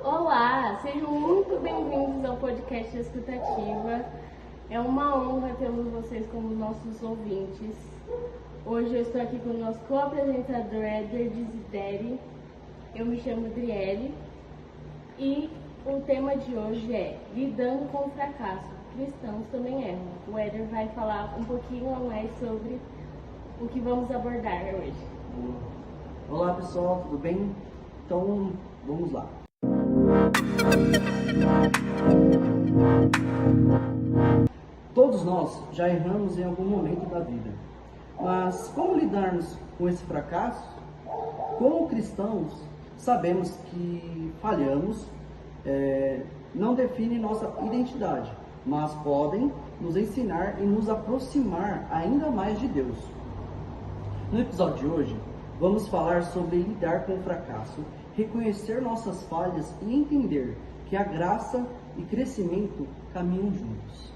Olá, sejam muito bem-vindos ao podcast Escutativa. É uma honra termos vocês como nossos ouvintes. Hoje eu estou aqui com o nosso co-apresentador Éder Desideri. Eu me chamo Adriele e o tema de hoje é Lidando com o Fracasso. Cristãos também erram. O Éder vai falar um pouquinho a mais sobre o que vamos abordar hoje. Olá pessoal, tudo bem? Então vamos lá. Todos nós já erramos em algum momento da vida, mas como lidarmos com esse fracasso? Como cristãos, sabemos que falhamos não define nossa identidade, mas podem nos ensinar e nos aproximar ainda mais de Deus. No episódio de hoje, vamos falar sobre lidar com o fracasso, reconhecer nossas falhas e entender que a graça e crescimento caminham juntos.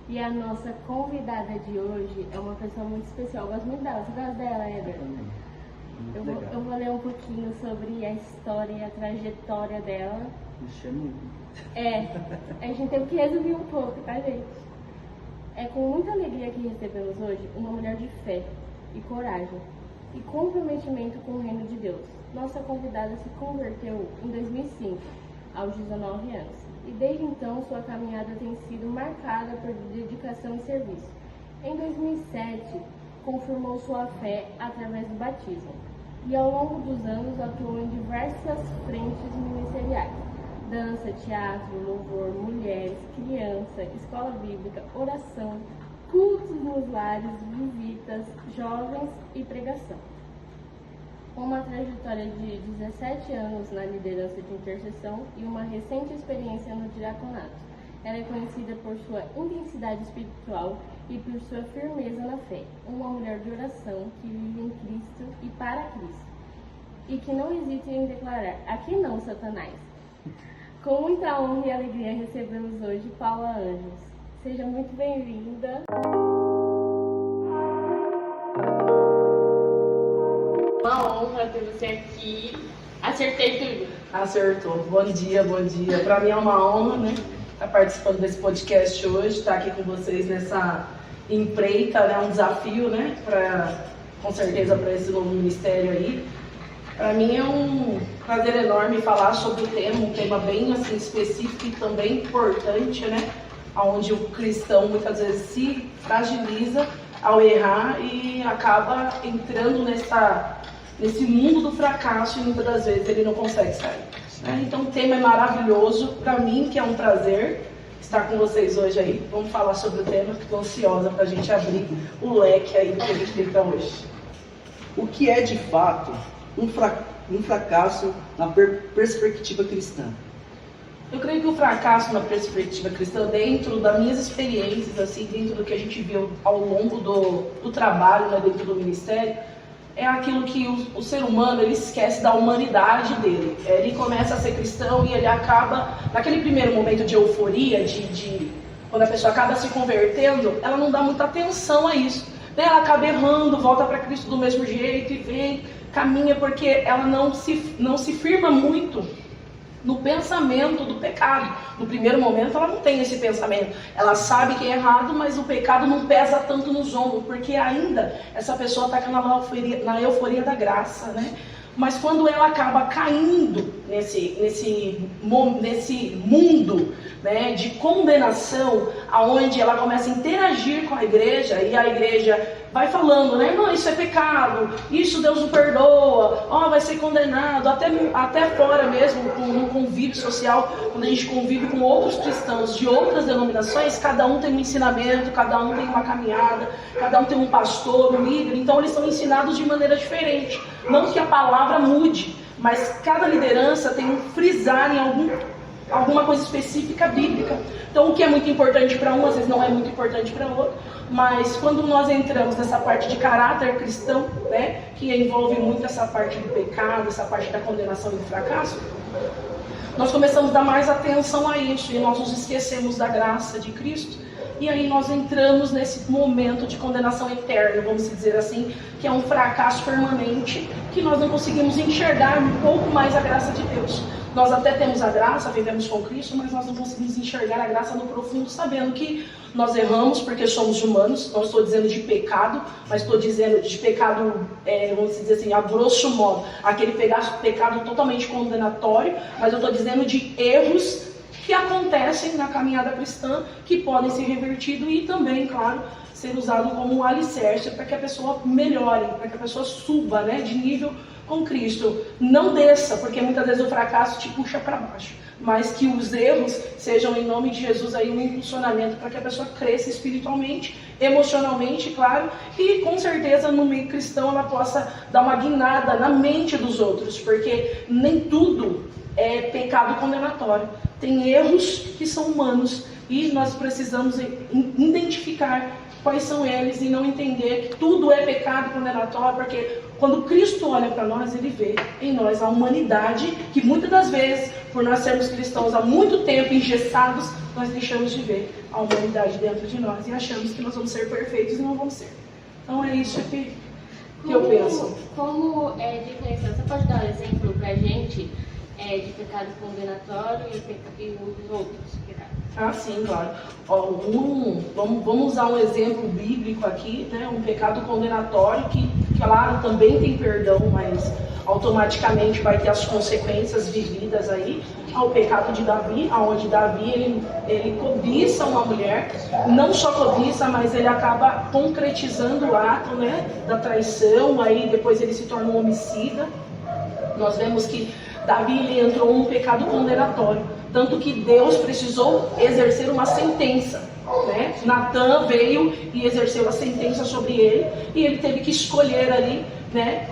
E a nossa convidada de hoje é uma pessoa muito especial. Eu gosto muito dela. Você gosta dela, Éder? Eu vou ler um pouquinho sobre a história e a trajetória dela. Ixi, é muito. A gente teve que resumir um pouco, tá, gente? É com muita alegria que recebemos hoje uma mulher de fé e coragem e comprometimento com o reino de Deus. Nossa convidada se converteu em 2005, aos 19 anos, e desde então sua caminhada tem sido marcada por dedicação e serviço. Em 2007, confirmou sua fé através do batismo e ao longo dos anos atuou em diversas frentes ministeriais: dança, teatro, louvor, mulheres, criança, escola bíblica, oração, cultos nos lares, visitas, jovens e pregação. Com uma trajetória de 17 anos na liderança de intercessão e uma recente experiência no diaconato, ela é conhecida por sua intensidade espiritual e por sua firmeza na fé. Uma mulher de oração que vive em Cristo e para Cristo, e que não hesita em declarar: aqui não, Satanás. Com muita honra e alegria recebemos hoje Paula Anjos. Seja muito bem-vinda. Uma honra ter você aqui. Acertei tudo. Acertou. Bom dia, bom dia. Para mim é uma honra, né, estar participando desse podcast hoje, estar aqui com vocês nessa empreita, né, um desafio, né, com certeza para esse novo ministério aí. Para mim é um prazer enorme falar sobre o tema, um tema bem assim específico e também importante, né, onde o cristão muitas vezes se fragiliza ao errar e acaba entrando nesse mundo do fracasso e muitas das vezes ele não consegue sair. Né? Então o tema é maravilhoso, para mim que é um prazer estar com vocês hoje aí. Vamos falar sobre o tema, estou ansiosa para a gente abrir o leque aí que a gente tem para hoje. O que é de fato um fracasso na perspectiva cristã? Eu creio que o fracasso na perspectiva cristã, dentro das minhas experiências, assim, dentro do que a gente viu ao longo do trabalho, né, dentro do ministério, é aquilo que o ser humano ele esquece da humanidade dele. Ele começa a ser cristão e ele acaba, naquele primeiro momento de euforia, quando a pessoa acaba se convertendo, ela não dá muita atenção a isso. Né? Ela acaba errando, volta para Cristo do mesmo jeito e vem, caminha, porque ela não se firma muito no pensamento do pecado. No primeiro momento ela não tem esse pensamento, ela sabe que é errado, mas o pecado não pesa tanto nos ombros, porque ainda essa pessoa está na euforia da graça, né? Mas quando ela acaba caindo nesse mundo, né, de condenação, aonde ela começa a interagir com a igreja, e a igreja vai falando, né, não, isso é pecado, isso Deus não perdoa, vai ser condenado, até fora mesmo, no convívio social, quando a gente convive com outros cristãos de outras denominações, cada um tem um ensinamento, cada um tem uma caminhada, cada um tem um pastor, um líder, então eles são ensinados de maneira diferente. Não que a palavra mude, mas cada liderança tem um frisar em alguma coisa específica bíblica. Então o que é muito importante para um, às vezes não é muito importante para outro, mas quando nós entramos nessa parte de caráter cristão, né, que envolve muito essa parte do pecado, essa parte da condenação e do fracasso, nós começamos a dar mais atenção a isso e nós nos esquecemos da graça de Cristo. e aí nós entramos nesse momento de condenação eterna, vamos dizer assim, que é um fracasso permanente, que nós não conseguimos enxergar um pouco mais a graça de Deus. Nós até temos a graça, vivemos com Cristo, mas nós não conseguimos enxergar a graça no profundo, sabendo que nós erramos porque somos humanos. Não estou dizendo de pecado, mas estou dizendo de pecado, vamos dizer assim, a grosso modo, aquele pecado totalmente condenatório, mas eu estou dizendo de erros que acontecem na caminhada cristã, que podem ser revertidos e também, claro, ser usado como um alicerce para que a pessoa melhore, para que a pessoa suba, né, de nível com Cristo. Não desça, porque muitas vezes o fracasso te puxa para baixo, mas que os erros sejam, em nome de Jesus, aí um impulsionamento para que a pessoa cresça espiritualmente, emocionalmente, claro, e com certeza no meio cristão ela possa dar uma guinada na mente dos outros, porque nem tudo é pecado condenatório. Tem erros que são humanos e nós precisamos identificar quais são eles e não entender que tudo é pecado condenatório, porque quando Cristo olha para nós, Ele vê em nós a humanidade que muitas das vezes, por nós sermos cristãos há muito tempo engessados, nós deixamos de ver a humanidade dentro de nós e achamos que nós vamos ser perfeitos e não vamos ser. Então é isso que eu penso. Como diferenciar? Você pode dar um exemplo para a gente de pecado condenatório e os outros pecados? Ah, sim, claro. Vamos usar um exemplo bíblico aqui, né? Um pecado condenatório que, claro, também tem perdão, mas automaticamente vai ter as consequências vividas aí. Ao pecado de Davi, onde Davi ele cobiça uma mulher, não só cobiça, mas ele acaba concretizando o ato, né, da traição, aí depois ele se torna um homicida. Nós vemos que Davi ele entrou num pecado condenatório, tanto que Deus precisou exercer uma sentença, né? Natã veio e exerceu a sentença sobre ele, e ele teve que escolher ali, né?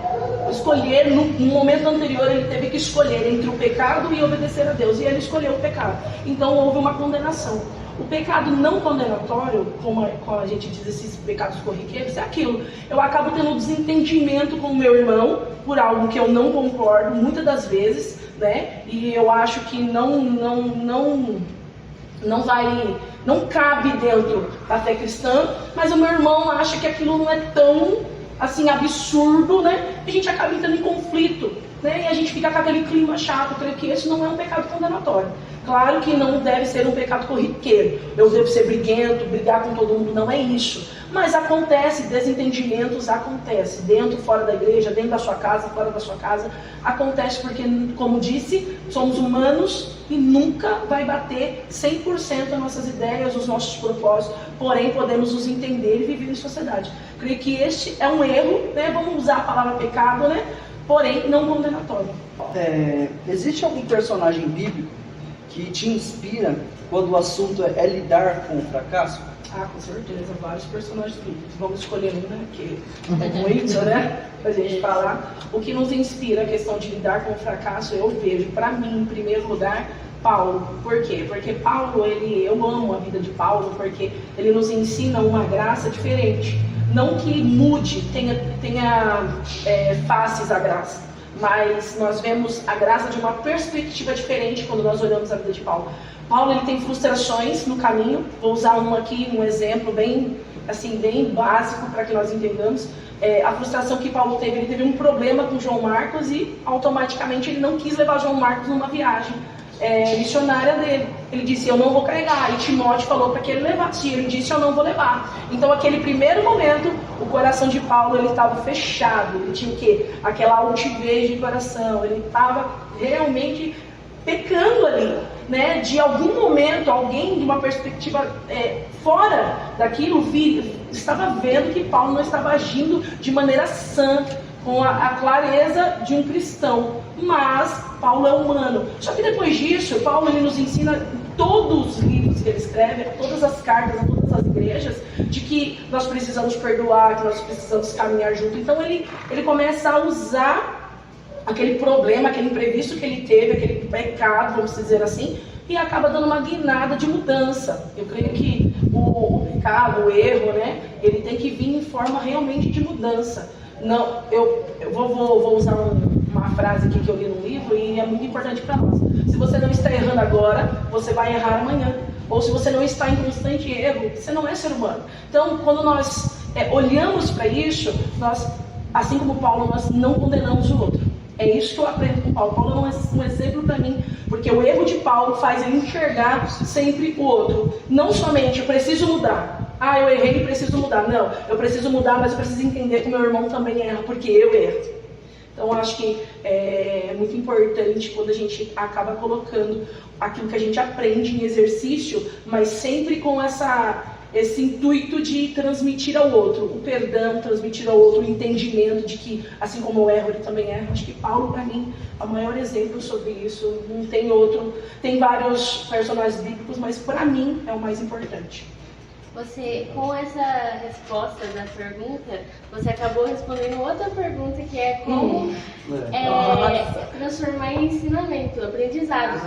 Escolher, no momento anterior ele teve que escolher entre o pecado e obedecer a Deus, e ele escolheu o pecado. Então houve uma condenação. O pecado não condenatório, como a gente diz, esses pecados corriqueiros, é aquilo. Eu acabo tendo um desentendimento com o meu irmão por algo que eu não concordo, muitas das vezes, né? E eu acho que não cabe dentro da fé cristã, mas o meu irmão acha que aquilo não é tão assim absurdo, né? A gente acaba entrando em conflito, né? E a gente fica com aquele clima chato. Eu creio que esse não é um pecado condenatório. Claro que não deve ser um pecado corriqueiro. Eu devo ser briguento, brigar com todo mundo, não é isso. Mas acontece, desentendimentos acontece, dentro, fora da igreja, dentro da sua casa, fora da sua casa. Acontece porque, como disse, somos humanos e nunca vai bater 100% as nossas ideias, os nossos propósitos. Porém, podemos nos entender e viver em sociedade. Creio que este é um erro, né? Vamos usar a palavra pecado, né? Porém, não condenatório. Existe algum personagem bíblico que te inspira quando o assunto é lidar com o fracasso? Ah, com certeza, vários personagens bíblicos. Vamos escolher um, né? Que é muito, né? Pra gente falar. O que nos inspira a questão de lidar com o fracasso, eu vejo, para mim, em primeiro lugar, Paulo. Por quê? Porque Paulo, eu amo a vida de Paulo, porque ele nos ensina uma graça diferente. Não que mude, tenha faces a graça, mas nós vemos a graça de uma perspectiva diferente quando nós olhamos a vida de Paulo. Paulo ele tem frustrações no caminho. Vou usar um exemplo bem básico para que nós entendamos. A frustração que Paulo teve, ele teve um problema com João Marcos e automaticamente ele não quis levar João Marcos numa viagem missionária dele. Ele disse, eu não vou carregar, e Timóteo falou para que ele levasse, e ele disse, eu não vou levar. Então aquele primeiro momento, o coração de Paulo ele estava fechado, ele tinha o quê? Aquela altivez de coração, ele estava realmente pecando ali, né? De algum momento, alguém de uma perspectiva fora daquilo, estava vendo que Paulo não estava agindo de maneira sã, com a clareza de um cristão, mas Paulo é humano. Só que depois disso, Paulo ele nos ensina em todos os livros que ele escreve, todas as cartas, a todas as igrejas, de que nós precisamos perdoar, que nós precisamos caminhar junto. Então ele começa a usar aquele problema, aquele imprevisto que ele teve, aquele pecado, vamos dizer assim, e acaba dando uma guinada de mudança. Eu creio que o pecado, o erro, né, ele tem que vir em forma realmente de mudança. Não, eu vou usar uma frase aqui que eu li no livro e é muito importante para nós. Se você não está errando agora, você vai errar amanhã. ou se você não está em constante erro, você não é ser humano. Então, quando nós olhamos para isso, nós, assim como Paulo, nós não condenamos o outro. É isso que eu aprendo com Paulo. Paulo é um exemplo para mim, porque o erro de Paulo faz ele enxergar sempre o outro. Não somente, eu preciso mudar. Ah, eu errei e preciso mudar. Não, eu preciso mudar, mas eu preciso entender que meu irmão também erra, porque eu erro. Então, eu acho que é muito importante quando a gente acaba colocando aquilo que a gente aprende em exercício, mas sempre com esse intuito de transmitir ao outro o perdão, transmitir ao outro o entendimento de que, assim como eu erro, ele também erra. Acho que Paulo, para mim, é o maior exemplo sobre isso. Não tem outro. Tem vários personagens bíblicos, mas para mim é o mais importante. Você, com essa resposta da pergunta, você acabou respondendo outra pergunta, que é como transformar em ensinamento, aprendizado,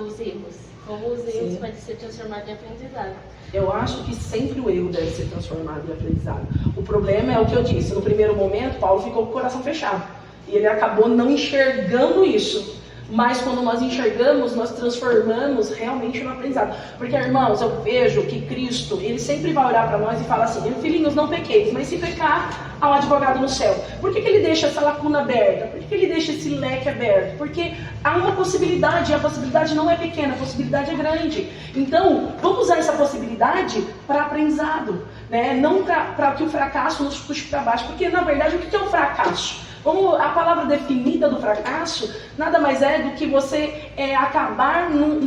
os erros. Como os erros podem ser transformados em aprendizado. Eu acho que sempre o erro deve ser transformado em aprendizado. O problema é o que eu disse. No primeiro momento, Paulo ficou com o coração fechado. E ele acabou não enxergando isso. Mas quando nós enxergamos, nós transformamos realmente no aprendizado. Porque, irmãos, eu vejo que Cristo, ele sempre vai olhar para nós e fala assim: filhinhos, não pequeis, mas se pecar, há um advogado no céu. Por que ele deixa essa lacuna aberta? Por que ele deixa esse leque aberto? Porque há uma possibilidade, e a possibilidade não é pequena, a possibilidade é grande. Então, vamos usar essa possibilidade para aprendizado, né? Não para que o fracasso nos puxe para baixo. Porque, na verdade, o que é o fracasso? Como a palavra definida do fracasso nada mais é do que você acabar num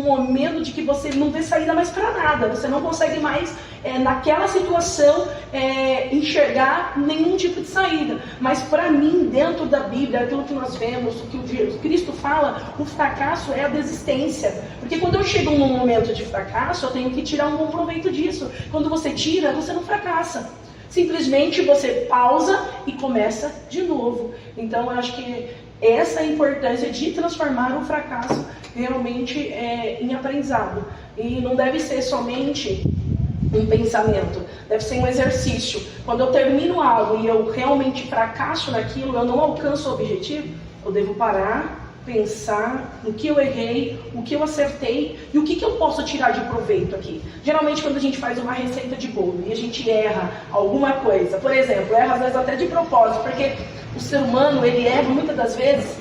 momento de que você não vê saída mais para nada. Você não consegue mais, naquela situação, enxergar nenhum tipo de saída. Mas para mim, dentro da Bíblia, aquilo que nós vemos, o que o Cristo fala, o fracasso é a desistência. Porque quando eu chego num momento de fracasso, eu tenho que tirar um bom proveito disso. Quando você tira, você não fracassa. Simplesmente você pausa e começa de novo. Então, eu acho que essa é a importância de transformar o fracasso realmente em aprendizado. E não deve ser somente um pensamento, deve ser um exercício. Quando eu termino algo e eu realmente fracasso naquilo, eu não alcanço o objetivo, eu devo parar, pensar no que eu errei, o que eu acertei e o que eu posso tirar de proveito aqui. Geralmente quando a gente faz uma receita de bolo e a gente erra alguma coisa, por exemplo, erra às vezes até de propósito, porque o ser humano, ele erra muitas das vezes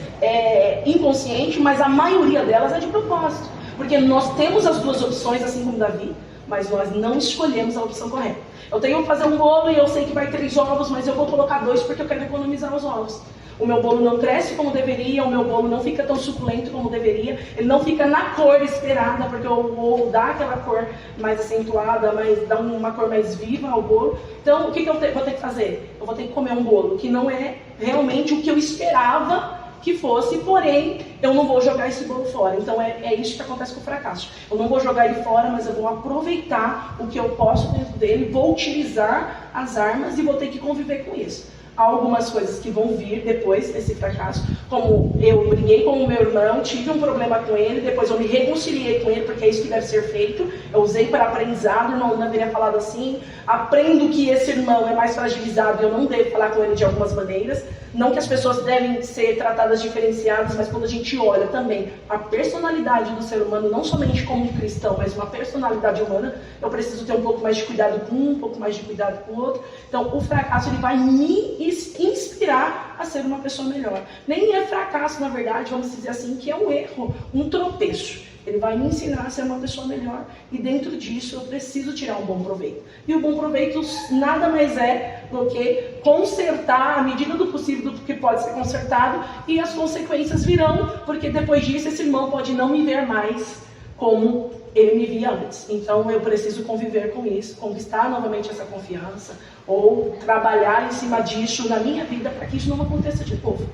inconsciente, mas a maioria delas é de propósito, porque nós temos as duas opções, assim como Davi, mas nós não escolhemos a opção correta. Eu tenho que fazer um bolo e eu sei que vai 3 ovos, mas eu vou colocar 2 porque eu quero economizar os ovos. O meu bolo não cresce como deveria, o meu bolo não fica tão suculento como deveria, ele não fica na cor esperada, porque o ovo dá aquela cor mais acentuada, dá uma cor mais viva ao bolo. Então, o que eu vou ter que fazer? Eu vou ter que comer um bolo que não é realmente o que eu esperava que fosse, porém, eu não vou jogar esse bolo fora. Então, é isso que acontece com o fracasso. Eu não vou jogar ele fora, mas eu vou aproveitar o que eu posso dentro dele, vou utilizar as armas e vou ter que conviver com isso. Há algumas coisas que vão vir depois desse fracasso, como eu briguei com o meu irmão, tive um problema com ele, depois eu me reconciliei com ele, porque é isso que deve ser feito. Eu usei para aprendizado, não deveria falado assim. Aprendo que esse irmão é mais fragilizado e eu não devo falar com ele de algumas maneiras. Não que as pessoas devem ser tratadas diferenciadas, mas quando a gente olha também a personalidade do ser humano, não somente como um cristão, mas uma personalidade humana, eu preciso ter um pouco mais de cuidado com um pouco mais de cuidado com o outro. Então, o fracasso ele vai me inspirar a ser uma pessoa melhor. Nem é fracasso, na verdade, vamos dizer assim, que é um erro, um tropeço. Ele vai me ensinar a ser uma pessoa melhor e dentro disso eu preciso tirar um bom proveito. E o bom proveito nada mais é do que consertar à medida do possível do que pode ser consertado e as consequências virão, porque depois disso esse irmão pode não me ver mais como ele me via antes. Então eu preciso conviver com isso, conquistar novamente essa confiança ou trabalhar em cima disso na minha vida para que isso não aconteça de novo.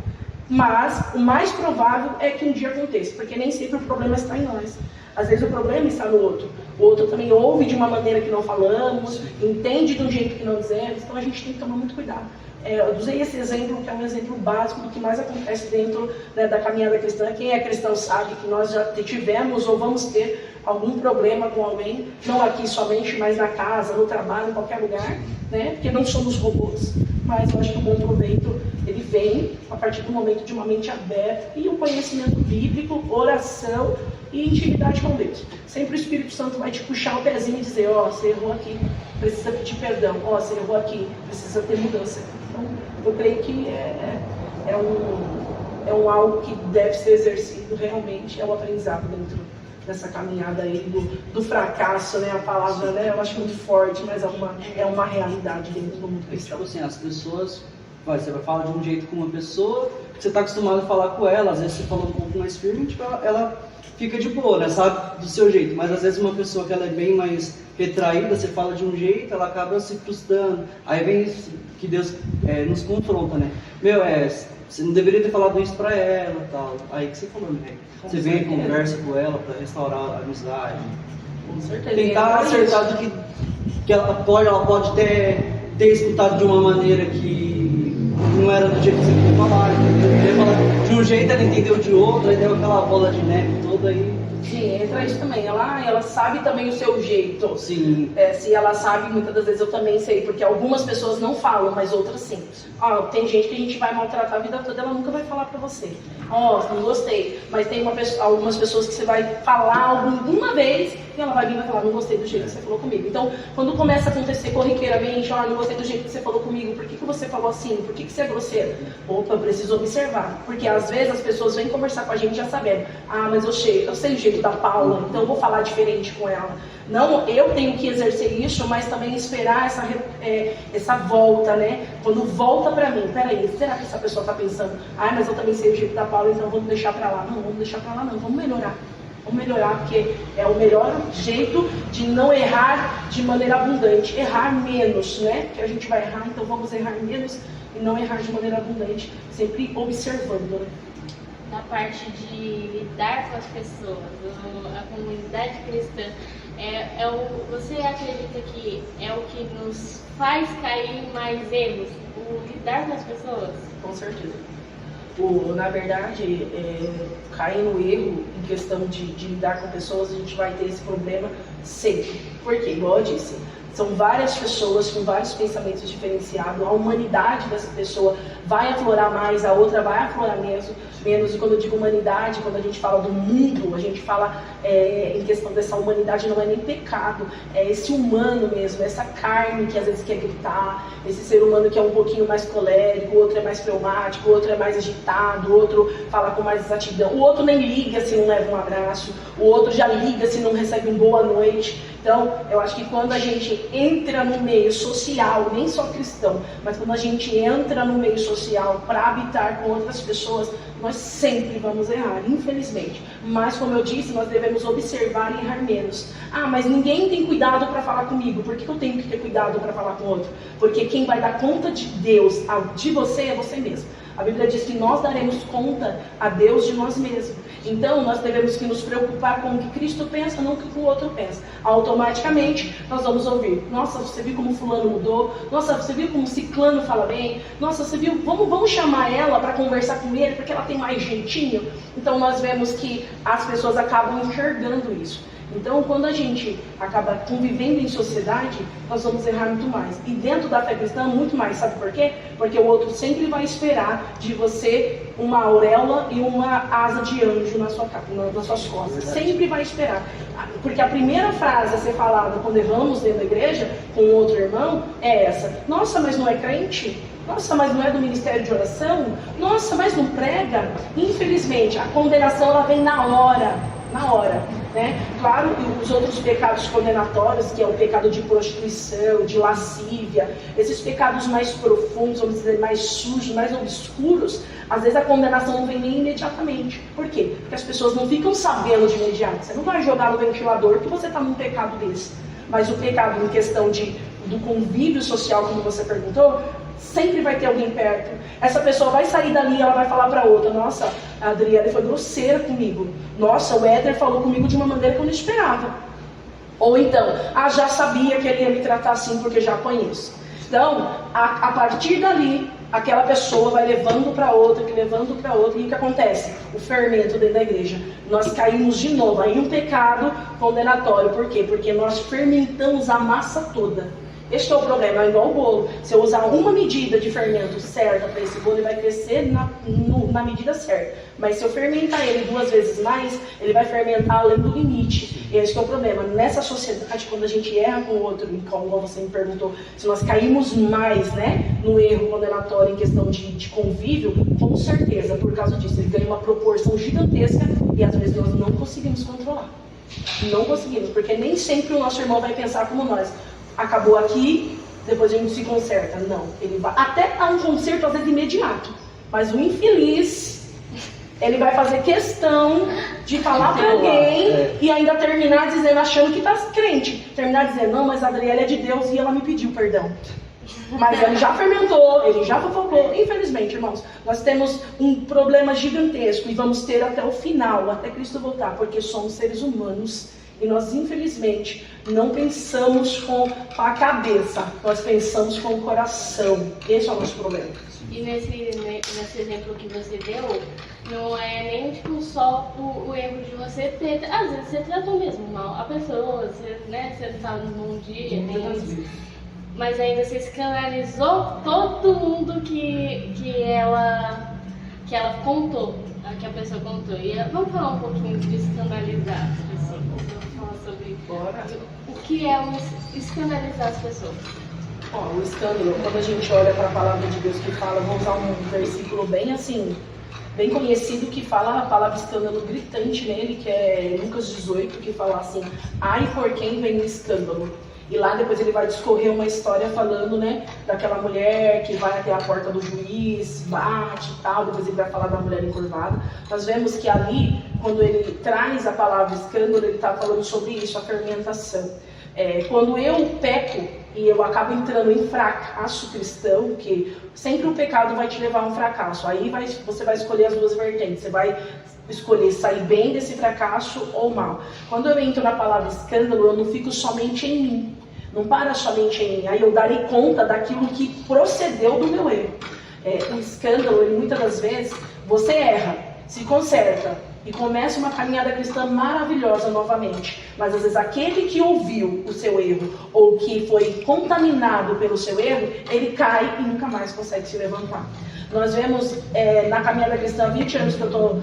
Mas o mais provável é que um dia aconteça, porque nem sempre o problema está em nós. Às vezes o problema está no outro. O outro também ouve de uma maneira que não falamos, entende de um jeito que não dizemos, então a gente tem que tomar muito cuidado. Eu usei esse exemplo, que é um exemplo básico do que mais acontece dentro da caminhada cristã. Quem é cristão sabe que nós já tivemos ou vamos ter algum problema com alguém, não aqui somente, mas na casa, no trabalho, em qualquer lugar, né? Porque não somos robôs. Mas eu acho que o bom proveito, ele vem a partir do momento de uma mente aberta e um conhecimento bíblico, oração e intimidade com Deus. Sempre o Espírito Santo vai te puxar o pezinho e dizer, ó, você errou aqui, precisa pedir perdão. Ó, você errou aqui, precisa ter mudança. Então, eu creio que é um algo que deve ser exercido realmente, é o aprendizado dentro dessa caminhada aí do fracasso, né? A palavra, né? Eu acho muito forte, mas é uma realidade dentro do mundo cristão. Tipo assim, as pessoas, você vai falar de um jeito com uma pessoa, você está acostumado a falar com ela, às vezes você fala um pouco mais firme, tipo, ela fica de boa, né? Sabe? Do seu jeito, mas às vezes uma pessoa que ela é bem mais retraída, você fala de um jeito, ela acaba se frustrando. Aí vem isso que Deus nos confronta, né? Você não deveria ter falado isso pra ela e tal. Aí que você falou, né? Você vem e conversa com ela pra restaurar a amizade. Com certeza. Tentar acertar do que ela pode ter escutado de uma maneira que não era do jeito que você queria falar, entendeu? Ele falar de um jeito, ela entendeu de outro, aí deu aquela bola de neve toda aí. Sim, entra isso também. Ela sabe também o seu jeito. Sim. Se ela sabe, muitas das vezes eu também sei, porque algumas pessoas não falam, mas outras sim. Tem gente que a gente vai maltratar a vida toda, ela nunca vai falar pra você. Não gostei. Mas tem algumas pessoas que você vai falar alguma vez e ela vai vir e vai falar, não gostei do jeito que você falou comigo. Então, quando começa a acontecer corriqueiramente, não gostei do jeito que você falou comigo, por que você falou assim? Por que você é grosseiro? Opa, eu preciso observar. Porque às vezes as pessoas vêm conversar com a gente já sabendo, mas eu sei o jeito da Paula, então eu vou falar diferente com ela. Não, eu tenho que exercer isso, mas também esperar essa volta, né? Quando volta pra mim, peraí, será que essa pessoa tá pensando, mas eu também sei o jeito da Paula, então vamos deixar pra lá. Não, vamos deixar pra lá não, vamos melhorar. Vamos melhorar, porque é o melhor jeito de não errar de maneira abundante. Errar menos, né? Que a gente vai errar, então vamos errar menos e não errar de maneira abundante, sempre observando, né? Da parte de lidar com as pessoas, a comunidade cristã, você acredita que é o que nos faz cair em mais erros? O lidar com as pessoas? Com certeza. Na verdade, cair no erro em questão de lidar com pessoas, a gente vai ter esse problema sempre. Por quê? Igual eu disse, são várias pessoas com vários pensamentos diferenciados, a humanidade dessa pessoa vai aflorar mais, a outra vai aflorar menos. E quando eu digo humanidade, quando a gente fala do mundo, a gente fala em questão dessa humanidade, não é nem pecado, é esse humano mesmo, essa carne que às vezes quer gritar, esse ser humano que é um pouquinho mais colérico, o outro é mais fleumático, o outro é mais agitado, o outro fala com mais exatidão, o outro nem liga se não leva um abraço, o outro já liga se não recebe um boa noite. Então, eu acho que quando a gente entra no meio social, nem só cristão, mas quando a gente entra no meio social para habitar com outras pessoas, nós sempre vamos errar, infelizmente. Mas, como eu disse, nós devemos observar e errar menos. Mas ninguém tem cuidado para falar comigo. Por que eu tenho que ter cuidado para falar com o outro? Porque quem vai dar conta de Deus, de você, é você mesmo. A Bíblia diz que nós daremos conta a Deus de nós mesmos. Então, nós devemos que nos preocupar com o que Cristo pensa, não com o que o outro pensa. Automaticamente, nós vamos ouvir. Nossa, você viu como fulano mudou? Nossa, você viu como ciclano fala bem? Nossa, você viu? Vamos chamar ela para conversar com ele, porque ela tem mais jeitinho? Então, nós vemos que as pessoas acabam enxergando isso. Então, quando a gente acaba convivendo em sociedade, nós vamos errar muito mais. E dentro da fé cristã, muito mais. Sabe por quê? Porque o outro sempre vai esperar de você uma auréola e uma asa de anjo nas suas costas. Sempre vai esperar. Porque a primeira frase a ser falada quando erramos dentro da igreja, com outro irmão, é essa. Nossa, mas não é crente? Nossa, mas não é do ministério de oração? Nossa, mas não prega? Infelizmente, a condenação ela vem na hora. Né? Claro, os outros pecados condenatórios, que é o pecado de prostituição, de lascívia, esses pecados mais profundos, vamos dizer, mais sujos, mais obscuros, às vezes a condenação não vem nem imediatamente. Por quê? Porque as pessoas não ficam sabendo de imediato. Você não vai jogar no ventilador que você está num pecado desse. Mas o pecado em questão do convívio social, como você perguntou, sempre vai ter alguém perto. Essa pessoa vai sair dali e ela vai falar para outra, nossa, a Adriana foi grosseira comigo. Nossa, o Éder falou comigo de uma maneira que eu não esperava. Ou então, já sabia que ele ia me tratar assim porque já conheço. Então, a partir dali, aquela pessoa vai levando para outra, e o que acontece? O fermento dentro da igreja. Nós caímos de novo, aí um pecado condenatório. Por quê? Porque nós fermentamos a massa toda. Este é o problema, é igual o bolo. Se eu usar uma medida de fermento certa para esse bolo, ele vai crescer na medida certa. Mas se eu fermentar ele 2 vezes mais, ele vai fermentar além do limite. E esse é o problema. Nessa sociedade, quando a gente erra com o outro, como você me perguntou, se nós caímos mais, né, no erro condenatório em questão de convívio, com certeza, por causa disso, ele ganha uma proporção gigantesca e às vezes nós não conseguimos controlar. Não conseguimos, porque nem sempre o nosso irmão vai pensar como nós. Acabou aqui, depois a gente se conserta. Não, ele vai até a um conserto às vezes imediato. Mas o infeliz, ele vai fazer questão de falar para alguém e ainda terminar dizendo, achando que está crente. Terminar dizendo, não, mas a Adriele é de Deus e ela me pediu perdão. Mas ele já fermentou, ele já fofocou. Infelizmente, irmãos, nós temos um problema gigantesco e vamos ter até o final, até Cristo voltar, porque somos seres humanos. E nós, infelizmente, não pensamos com a cabeça, nós pensamos com o coração. Esse é o nosso problema. E nesse exemplo que você deu, não é nem tipo, só o erro de você ter... Às vezes você tratou mesmo mal a pessoa, você não estava num bom dia, mas ainda você escandalizou todo mundo que ela contou, que a pessoa contou. E vamos falar um pouquinho de escandalizar, assim. O que é escandalizar as pessoas? O escândalo, quando a gente olha para a palavra de Deus que fala, vou usar um versículo bem assim, bem conhecido, que fala a palavra escândalo gritante nele, que é Lucas 18, que fala assim, ai por quem vem o escândalo. E lá depois ele vai discorrer uma história falando, né, daquela mulher que vai até a porta do juiz, bate e tal, depois ele vai falar da mulher encurvada. Nós vemos que ali, quando ele traz a palavra escândalo, ele está falando sobre isso, a fermentação. Quando eu peco e eu acabo entrando em fracasso cristão, que sempre o pecado vai te levar a um fracasso, aí você vai escolher as 2 vertentes, você vai escolher sair bem desse fracasso ou mal. Quando eu entro na palavra escândalo, eu não fico somente em mim, não para somente em mim, aí eu darei conta daquilo que procedeu do meu erro. O escândalo, ele, muitas das vezes, você erra, se conserta e começa uma caminhada cristã maravilhosa novamente. Mas às vezes aquele que ouviu o seu erro ou que foi contaminado pelo seu erro, ele cai e nunca mais consegue se levantar. Nós vemos na caminhada cristã, 20 anos que eu estou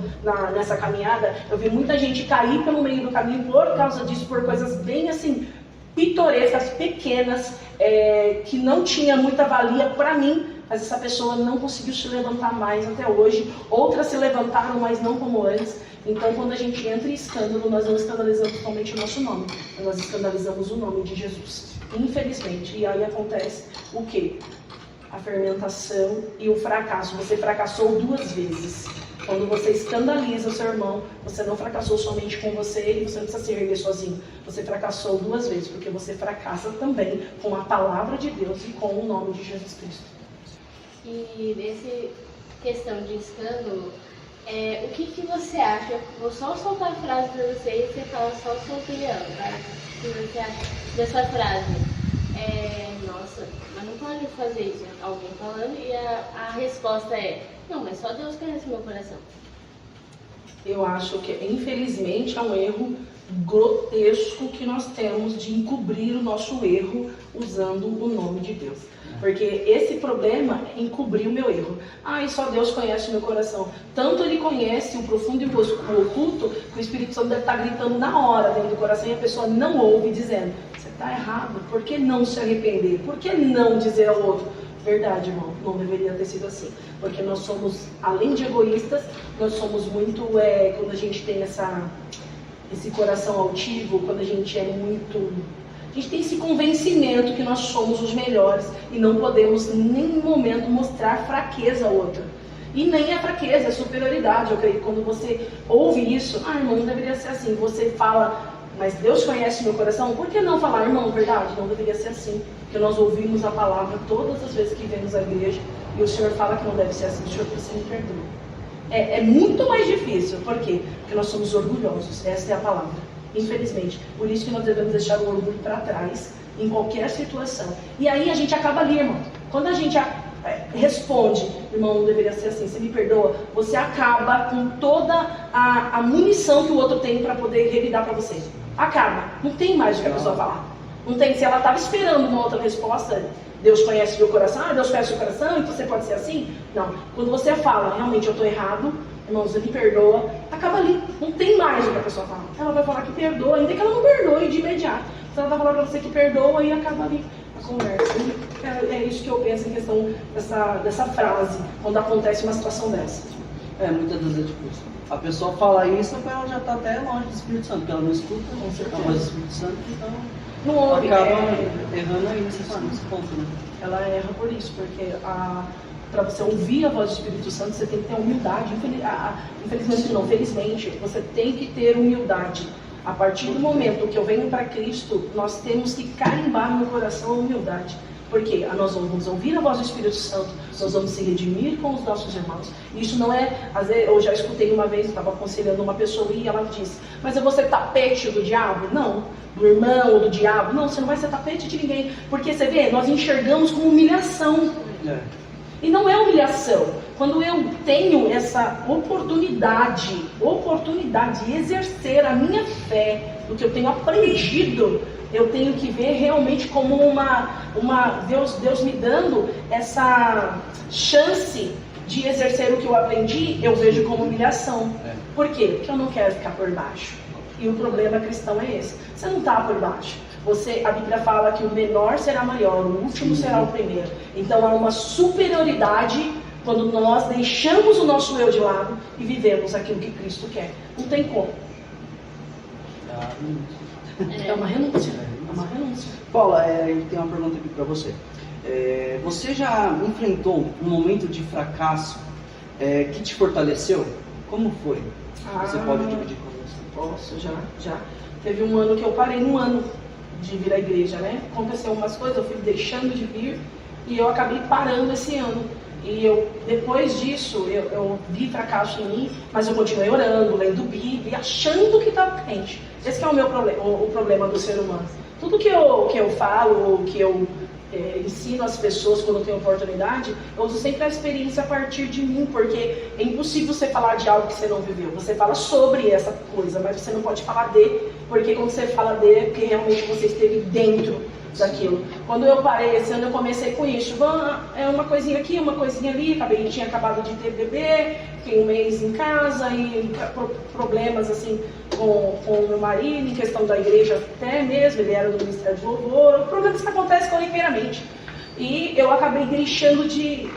nessa caminhada, eu vi muita gente cair pelo meio do caminho por causa disso, por coisas bem assim, pitorescas, pequenas, que não tinha muita valia para mim, mas essa pessoa não conseguiu se levantar mais até hoje. Outras se levantaram, mas não como antes. Então, quando a gente entra em escândalo, nós não escandalizamos somente o nosso nome, mas nós escandalizamos o nome de Jesus, infelizmente. E aí acontece o quê? A fermentação e o fracasso. Você fracassou 2 vezes. Quando você escandaliza o seu irmão, você não fracassou somente com você e você não precisa se erguer sozinho. Você fracassou 2 vezes, porque você fracassa também com a palavra de Deus e com o nome de Jesus Cristo. E nessa questão de escândalo, o que você acha? Vou só soltar a frase para você e você fala só a sua opinião, tá? O que você acha dessa frase? Nossa, mas não pode fazer isso. Alguém falando e a resposta é, não, mas só Deus conhece meu coração. Eu acho que, infelizmente, é um erro grotesco que nós temos de encobrir o nosso erro usando o nome de Deus. Porque esse problema é encobrir o meu erro. E só Deus conhece o meu coração. Tanto Ele conhece o profundo e o oculto, que o Espírito Santo deve estar gritando na hora dentro do coração e a pessoa não ouve, dizendo, você está errado, por que não se arrepender? Por que não dizer ao outro? Verdade, irmão, não deveria ter sido assim. Porque nós somos, além de egoístas, nós somos muito, quando a gente tem esse coração altivo, quando a gente é muito... A gente tem esse convencimento que nós somos os melhores e não podemos em nenhum momento mostrar fraqueza ao outro. E nem é fraqueza, é superioridade. Eu creio que quando você ouve isso, irmão, não deveria ser assim. Você fala, mas Deus conhece meu coração, por que não falar, irmão, verdade? Não deveria ser assim. Porque nós ouvimos a palavra todas as vezes que vemos à igreja e o Senhor fala que não deve ser assim. O Senhor, você me perdoa. É muito mais difícil. Por quê? Porque nós somos orgulhosos. Essa é a palavra. Infelizmente. Por isso que nós devemos deixar o orgulho para trás em qualquer situação. E aí a gente acaba ali, irmão. Quando a gente responde, irmão, não deveria ser assim, você me perdoa, você acaba com toda a munição que o outro tem para poder revidar para você. Acaba. Não tem mais o que a pessoa falar. Não tem. Se ela estava esperando uma outra resposta, Deus conhece o meu coração, Deus conhece o seu coração, então você pode ser assim? Não. Quando você fala, realmente eu estou errado, irmão, você me perdoa, acaba ali. Não tem mais o que a pessoa fala. Ela vai falar que perdoa, ainda que ela não perdoe de imediato. Se ela está falando para você que perdoa, aí acaba ali a conversa. É isso que eu penso em questão dessa frase, quando acontece uma situação dessa. Muitas das vezes, tipo, a pessoa fala isso, ela já está até longe do Espírito Santo, porque ela não escuta a voz do Espírito Santo, então não ouve, acaba errando aí nesse ponto, né? Ela erra por isso, porque para você ouvir a voz do Espírito Santo, você tem que ter humildade. Infelizmente não, felizmente, você tem que ter humildade. A partir do momento que eu venho para Cristo, nós temos que carimbar no coração a humildade. Porque nós vamos ouvir a voz do Espírito Santo, nós vamos se redimir com os nossos irmãos. Isso não é, às vezes, eu já escutei uma vez, estava aconselhando uma pessoa e ela disse, mas eu vou ser tapete do diabo? Não. Do irmão ou do diabo? Não, você não vai ser tapete de ninguém. Porque você vê, nós enxergamos como humilhação. E não é humilhação. Quando eu tenho essa oportunidade de exercer a minha fé, do que eu tenho aprendido, eu tenho que ver realmente como Deus me dando essa chance de exercer o que eu aprendi, eu vejo como humilhação. Por quê? Porque eu não quero ficar por baixo. E o problema cristão é esse. Você não está por baixo. A Bíblia fala que o menor será maior, o último será o primeiro. Então há uma superioridade quando nós deixamos o nosso eu de lado e vivemos aquilo que Cristo quer. Não tem como. É uma renúncia. Paula, tem uma pergunta aqui para você. Você já enfrentou um momento de fracasso que te fortaleceu? Como foi? Você pode dividir com nós? Posso, já. Teve um ano que eu parei, um ano de vir à igreja, né? Aconteceu umas coisas, eu fui deixando de vir e eu acabei parando esse ano. E depois disso, eu vi fracasso em mim, mas eu continuei orando, lendo Bíblia, achando que estava crente. Esse que é o meu problema, o problema do ser humano. Tudo que eu falo, que eu ensino as pessoas quando eu tenho oportunidade, eu uso sempre a experiência a partir de mim, porque é impossível você falar de algo que você não viveu. Você fala sobre essa coisa, mas você não pode falar porque quando você fala é porque realmente você esteve dentro daquilo. Quando eu parei esse ano, eu comecei com isso. É uma coisinha aqui, uma coisinha ali. Tinha acabado de ter bebê, fiquei um mês em casa e problemas assim com o meu marido, em questão da igreja até mesmo, ele era do Ministério de Louvor, problemas que acontecem corriqueiramente. E eu acabei deixando de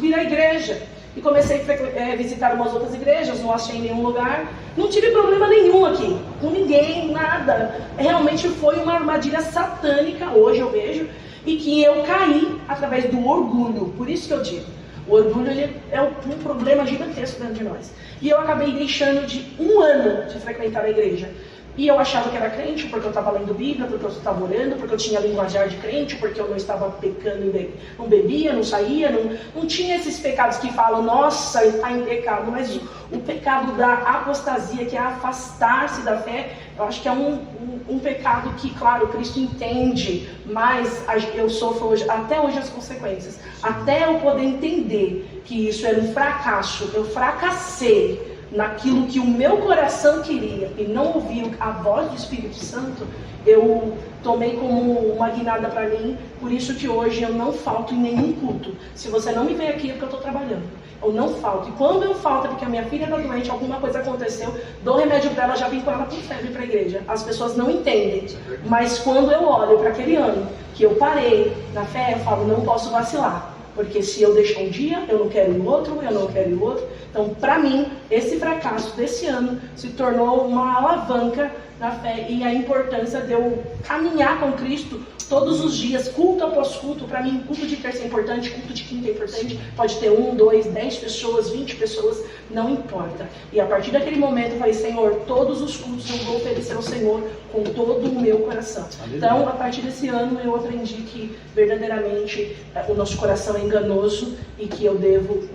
vir à igreja. E comecei a visitar umas outras igrejas, não achei em nenhum lugar. Não tive problema nenhum aqui, com ninguém, nada. Realmente foi uma armadilha satânica, hoje eu vejo, e que eu caí através do orgulho. Por isso que eu digo, o orgulho é um problema gigantesco dentro de nós. E eu acabei deixando de um ano de frequentar a igreja. E eu achava que era crente porque eu estava lendo Bíblia, porque eu estava orando, porque eu tinha linguajar de crente, porque eu não estava pecando, não bebia, não saía, não tinha esses pecados que falam, nossa, ele está em pecado. Mas o pecado da apostasia, que é afastar-se da fé, eu acho que é um pecado que, claro, Cristo entende, mas eu sofro até hoje as consequências. Até eu poder entender que isso era um fracasso, eu fracassei naquilo que o meu coração queria e não ouvi a voz do Espírito Santo, eu tomei como uma guinada para mim. Por isso que hoje eu não falto em nenhum culto. Se você não me vê aqui é porque eu estou trabalhando. Eu não falto. E quando eu falto é porque a minha filha está doente, alguma coisa aconteceu, dou remédio para ela, já vim com ela com febre para a igreja. As pessoas não entendem. Mas quando eu olho para aquele ano que eu parei na fé, eu falo, não posso vacilar. Porque se eu deixar um dia, eu não quero ir no outro, eu não quero ir no outro. Então, para mim, esse fracasso desse ano se tornou uma alavanca na fé e a importância de eu caminhar com Cristo todos os dias, culto após culto. Para mim, culto de terça é importante, culto de quinta é importante. Pode ter 1, 2, 10 pessoas, 20 pessoas, não importa. E a partir daquele momento eu falei, Senhor, todos os cultos eu vou oferecer ao Senhor com todo o meu coração. Então, a partir desse ano eu aprendi que verdadeiramente o nosso coração é enganoso e que eu devo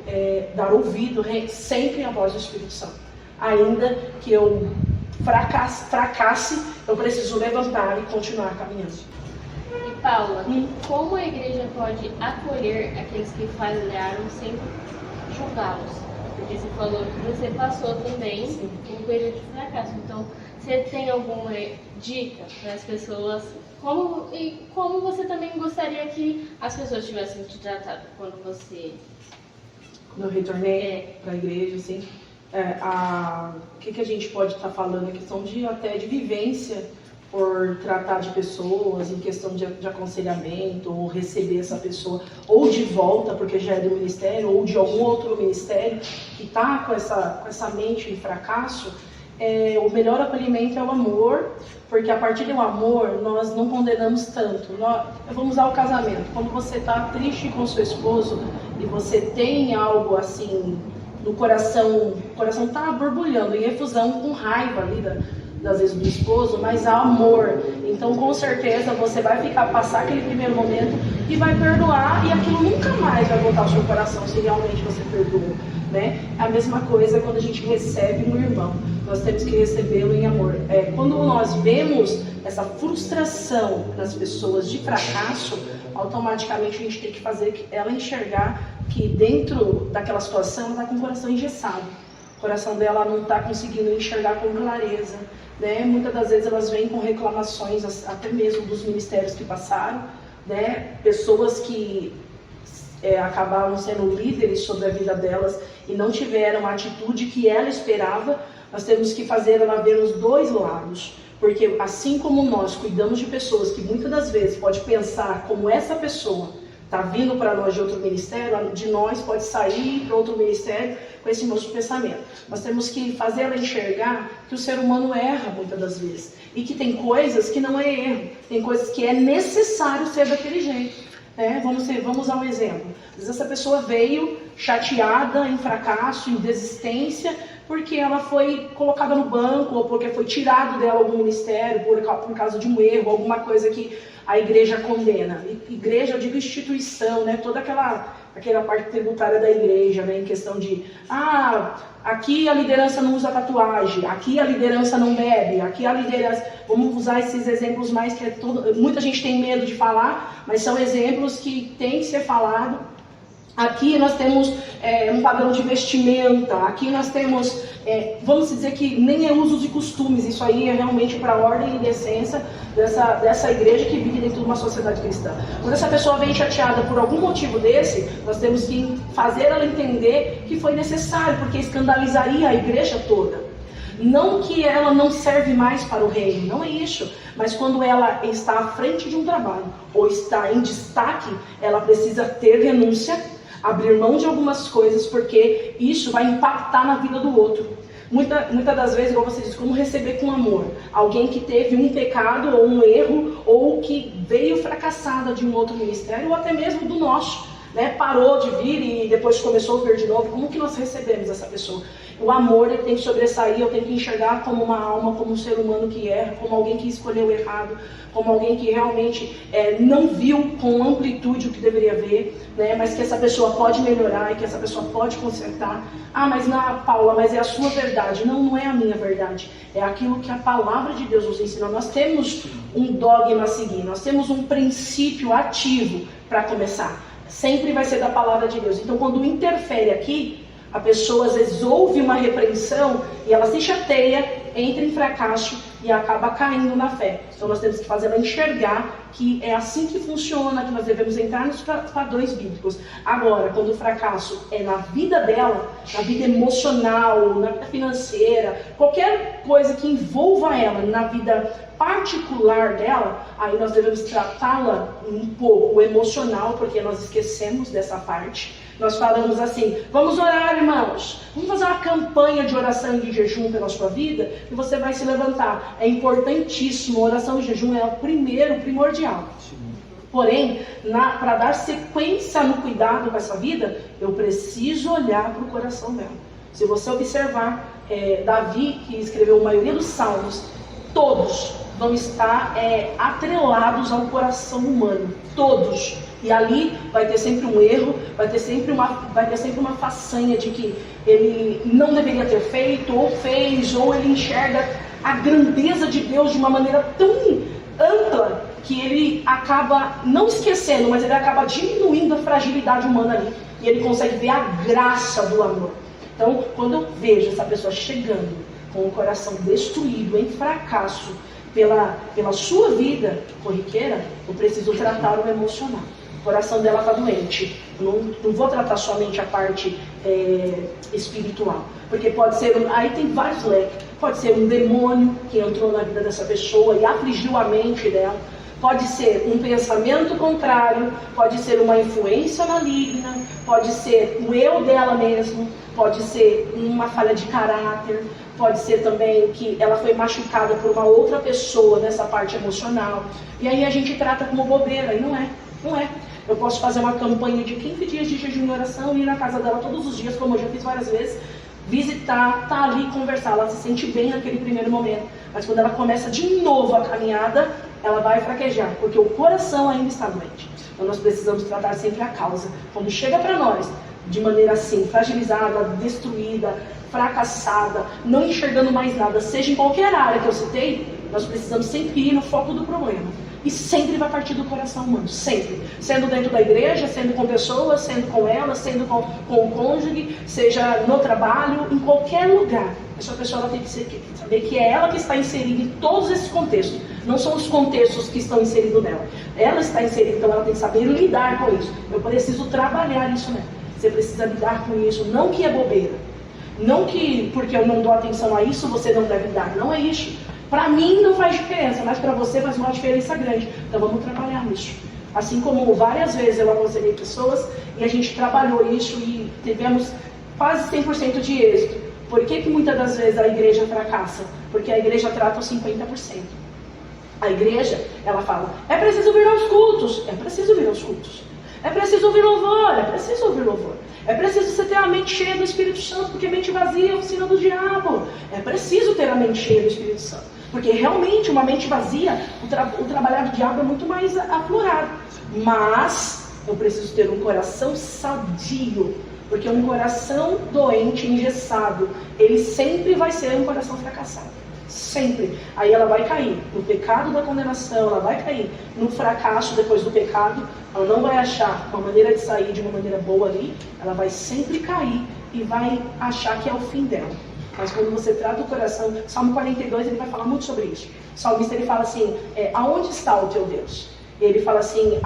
dar ouvido sempre à voz do Espírito Santo. Ainda que eu fracasse, eu preciso levantar e continuar caminhando. E Paula, como a igreja pode acolher aqueles que falharam sem julgá-los? Porque você falou que você passou também um período de fracasso. Então, você tem alguma dica para as pessoas? Como você também gostaria que as pessoas tivessem te tratado quando eu retornei para a igreja, assim, o que a gente pode estar falando? A questão até de vivência por tratar de pessoas, em questão de aconselhamento, ou receber essa pessoa, ou de volta, porque já é do ministério, ou de algum outro ministério que está com essa mente de fracasso. O melhor acolhimento é o amor, porque a partir do amor nós não condenamos tanto. Vamos usar o casamento. Quando você está triste com seu esposo e você tem algo assim no coração, o coração está borbulhando em efusão, com raiva ali das vezes do esposo, mas há amor. Então com certeza você vai passar aquele primeiro momento e vai perdoar, e aquilo nunca mais vai voltar ao seu coração se realmente você perdoou, né? A mesma coisa quando a gente recebe um irmão, nós temos que recebê-lo em amor. Quando nós vemos essa frustração nas pessoas de fracasso, automaticamente a gente tem que fazer ela enxergar que dentro daquela situação ela está com o coração engessado. O coração dela não está conseguindo enxergar com clareza, né? Muitas das vezes elas vêm com reclamações, até mesmo dos ministérios que passaram, né? Pessoas que acabaram sendo líderes sobre a vida delas e não tiveram a atitude que ela esperava. Nós temos que fazer ela ver os dois lados, porque assim como nós cuidamos de pessoas que muitas das vezes pode pensar como essa pessoa está vindo para nós de outro ministério, de nós pode sair para outro ministério com esse mesmo pensamento. Nós temos que fazer ela enxergar que o ser humano erra muitas das vezes, e que tem coisas que não é erro, tem coisas que é necessário ser daquele jeito. Vamos usar um exemplo. Às vezes essa pessoa veio chateada, em fracasso, em desistência, porque ela foi colocada no banco, ou porque foi tirado dela algum ministério por causa de um erro, alguma coisa que a igreja condena. Igreja, eu digo instituição, né? Toda aquela parte tributária da igreja, né? Em questão de, aqui a liderança não usa tatuagem, aqui a liderança não bebe, aqui a liderança... Vamos usar esses exemplos mais que muita gente tem medo de falar, mas são exemplos que tem que ser falado. Aqui nós temos um padrão de vestimenta, aqui nós temos, vamos dizer que nem é usos e costumes, isso aí é realmente para a ordem e decência dessa igreja que vive dentro de uma sociedade cristã. Quando essa pessoa vem chateada por algum motivo desse, nós temos que fazer ela entender que foi necessário, porque escandalizaria a igreja toda. Não que ela não serve mais para o reino, não é isso. Mas quando ela está à frente de um trabalho, ou está em destaque, ela precisa ter renúncia, abrir mão de algumas coisas, porque isso vai impactar na vida do outro. Muitas das vezes, igual você disse, como receber com amor alguém que teve um pecado ou um erro, ou que veio fracassada de um outro ministério, ou até mesmo do nosso, né? Parou de vir e depois começou a vir de novo. Como que nós recebemos essa pessoa? O amor, ele tem que sobressair, eu tenho que enxergar como uma alma, como um ser humano que erra, como alguém que escolheu errado, como alguém que realmente não viu com amplitude o que deveria ver, né? Mas que essa pessoa pode melhorar e que essa pessoa pode consertar. Mas Paula, mas é a sua verdade. Não é a minha verdade. É aquilo que a palavra de Deus nos ensina. Nós temos um dogma a seguir, nós temos um princípio ativo para começar. Sempre vai ser da palavra de Deus. Então, quando interfere aqui, a pessoa às vezes ouve uma repreensão e ela se chateia, entra em fracasso e acaba caindo na fé. Então nós temos que fazer ela enxergar que é assim que funciona, que nós devemos entrar nos padrões bíblicos. Agora, quando o fracasso é na vida dela, na vida emocional, na vida financeira, qualquer coisa que envolva ela na vida particular dela, aí nós devemos tratá-la um pouco emocional, porque nós esquecemos dessa parte. Nós falamos assim, vamos orar, irmãos, vamos fazer uma campanha de oração e de jejum pela sua vida, e você vai se levantar. É importantíssimo, a oração e jejum é o primordial. Porém, para dar sequência no cuidado com essa vida, eu preciso olhar para o coração dela. Se você observar, Davi, que escreveu a maioria dos salmos, todos vão estar atrelados ao coração humano, todos. E ali vai ter sempre um erro, vai ter sempre uma façanha de que ele não deveria ter feito, ou fez, ou ele enxerga a grandeza de Deus de uma maneira tão ampla que ele acaba não esquecendo, mas ele acaba diminuindo a fragilidade humana ali. E ele consegue ver a graça do amor. Então, quando eu vejo essa pessoa chegando com o coração destruído, em fracasso, pela sua vida corriqueira, eu preciso tratar o emocional. O coração dela está doente. Não vou tratar somente a parte espiritual. Porque pode ser, aí tem vários leques. Pode ser um demônio que entrou na vida dessa pessoa e afligiu a mente dela. Pode ser um pensamento contrário, pode ser uma influência maligna, pode ser o eu dela mesmo, pode ser uma falha de caráter, pode ser também que ela foi machucada por uma outra pessoa nessa parte emocional. E aí a gente trata como bobeira, e não é. Eu posso fazer uma campanha de 15 dias de jejum e oração, ir na casa dela todos os dias, como eu já fiz várias vezes, visitar, estar ali, conversar. Ela se sente bem naquele primeiro momento. Mas quando ela começa de novo a caminhada, ela vai fraquejar, porque o coração ainda está doente. Então nós precisamos tratar sempre a causa. Quando chega para nós, de maneira assim, fragilizada, destruída, fracassada, não enxergando mais nada, seja em qualquer área que eu citei, nós precisamos sempre ir no foco do problema. E sempre vai partir do coração humano, sempre. Sendo dentro da igreja, sendo com pessoas, sendo com elas, sendo com o cônjuge, seja no trabalho, em qualquer lugar. Essa pessoa ela tem que saber que é ela que está inserida em todos esses contextos. Não são os contextos que estão inseridos nela. Ela está inserida, então ela tem que saber lidar com isso. Eu preciso trabalhar isso nela. Você precisa lidar com isso, não que é bobeira. Não que porque eu não dou atenção a isso, você não deve dar. Não é isso. Para mim não faz diferença, mas para você faz uma diferença grande. Então vamos trabalhar nisso. Assim como várias vezes eu aconselhei pessoas e a gente trabalhou isso e tivemos quase 100% de êxito. Por que muitas das vezes a igreja fracassa? Porque a igreja trata os 50%. A igreja, ela fala, é preciso vir aos cultos. É preciso vir aos cultos. É preciso ouvir louvor. É preciso ouvir louvor. É preciso você ter a mente cheia do Espírito Santo, porque mente vazia é a oficina do diabo. É preciso ter a mente cheia do Espírito Santo. Porque realmente uma mente vazia, o trabalhar do diabo é muito mais aflorado. Mas eu preciso ter um coração sadio. Porque um coração doente, engessado, ele sempre vai ser um coração fracassado. Sempre. Aí ela vai cair no pecado da condenação, ela vai cair no fracasso depois do pecado. Ela não vai achar uma maneira de sair de uma maneira boa ali. Ela vai sempre cair e vai achar que é o fim dela. Mas quando você trata o coração, Salmo 42 ele vai falar muito sobre isso. O salmista ele fala assim, aonde está o teu Deus? E ele fala assim,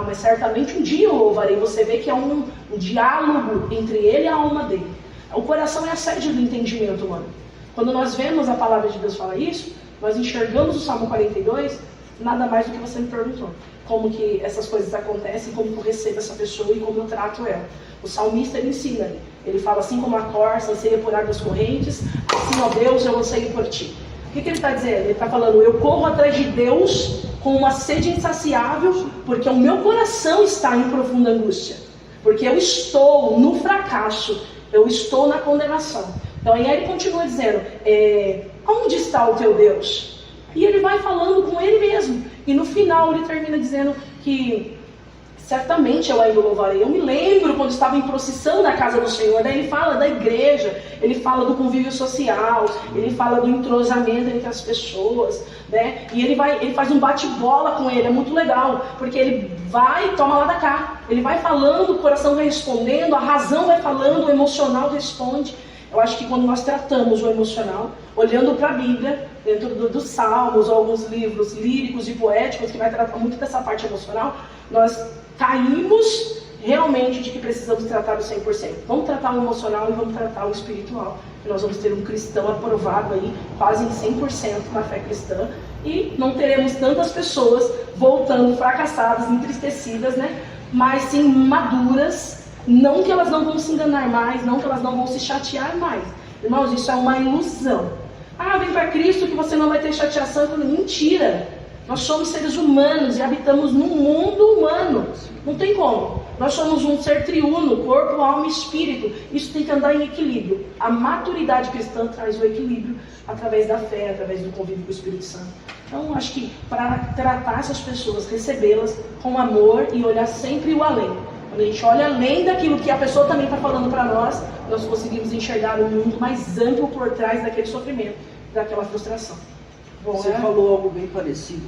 mas certamente um dia eu louvarei. Você vê que é um diálogo entre ele e a alma dele. O coração é a sede do entendimento humano. Quando nós vemos a palavra de Deus falar isso, nós enxergamos o Salmo 42, nada mais do que você me perguntou. Como que essas coisas acontecem, como que eu recebo essa pessoa e como eu trato ela. O salmista ele ensina, ele fala assim como a corça anseia por águas correntes, assim, ó Deus, eu anseio por ti. O que ele está dizendo? Ele está falando, eu corro atrás de Deus com uma sede insaciável, porque o meu coração está em profunda angústia. Porque eu estou no fracasso, eu estou na condenação. Então aí ele continua dizendo, onde está o teu Deus? E ele vai falando com ele mesmo. E no final ele termina dizendo que certamente eu ainda louvarei. Eu me lembro quando estava em procissão na casa do Senhor. Daí ele fala da igreja, ele fala do convívio social, ele fala do entrosamento entre as pessoas, né? E ele faz um bate-bola com ele, é muito legal, porque ele vai e toma lá da cá. Ele vai falando, o coração vai respondendo, a razão vai falando, o emocional responde. Eu acho que quando nós tratamos o emocional, olhando para a Bíblia, dentro dos Salmos, ou alguns livros líricos e poéticos, que vai tratar muito dessa parte emocional, nós caímos realmente de que precisamos tratar o 100%. Vamos tratar o emocional e vamos tratar o espiritual. E nós vamos ter um cristão aprovado aí, quase em 100% na fé cristã, e não teremos tantas pessoas voltando fracassadas, entristecidas, né? Mas sim maduras. Não que elas não vão se enganar mais, não que elas não vão se chatear mais. Irmãos, isso é uma ilusão. Vem para Cristo que você não vai ter chateação. Mentira! Nós somos seres humanos e habitamos num mundo humano. Não tem como. Nós somos um ser triuno, corpo, alma e espírito. Isso tem que andar em equilíbrio. A maturidade cristã traz o equilíbrio através da fé, através do convívio com o Espírito Santo. Então, acho que para tratar essas pessoas, recebê-las com amor e olhar sempre o além. Quando a gente olha além daquilo que a pessoa também está falando para nós, nós conseguimos enxergar um mundo mais amplo por trás daquele sofrimento. daquela frustração. Bom, Você falou algo bem parecido.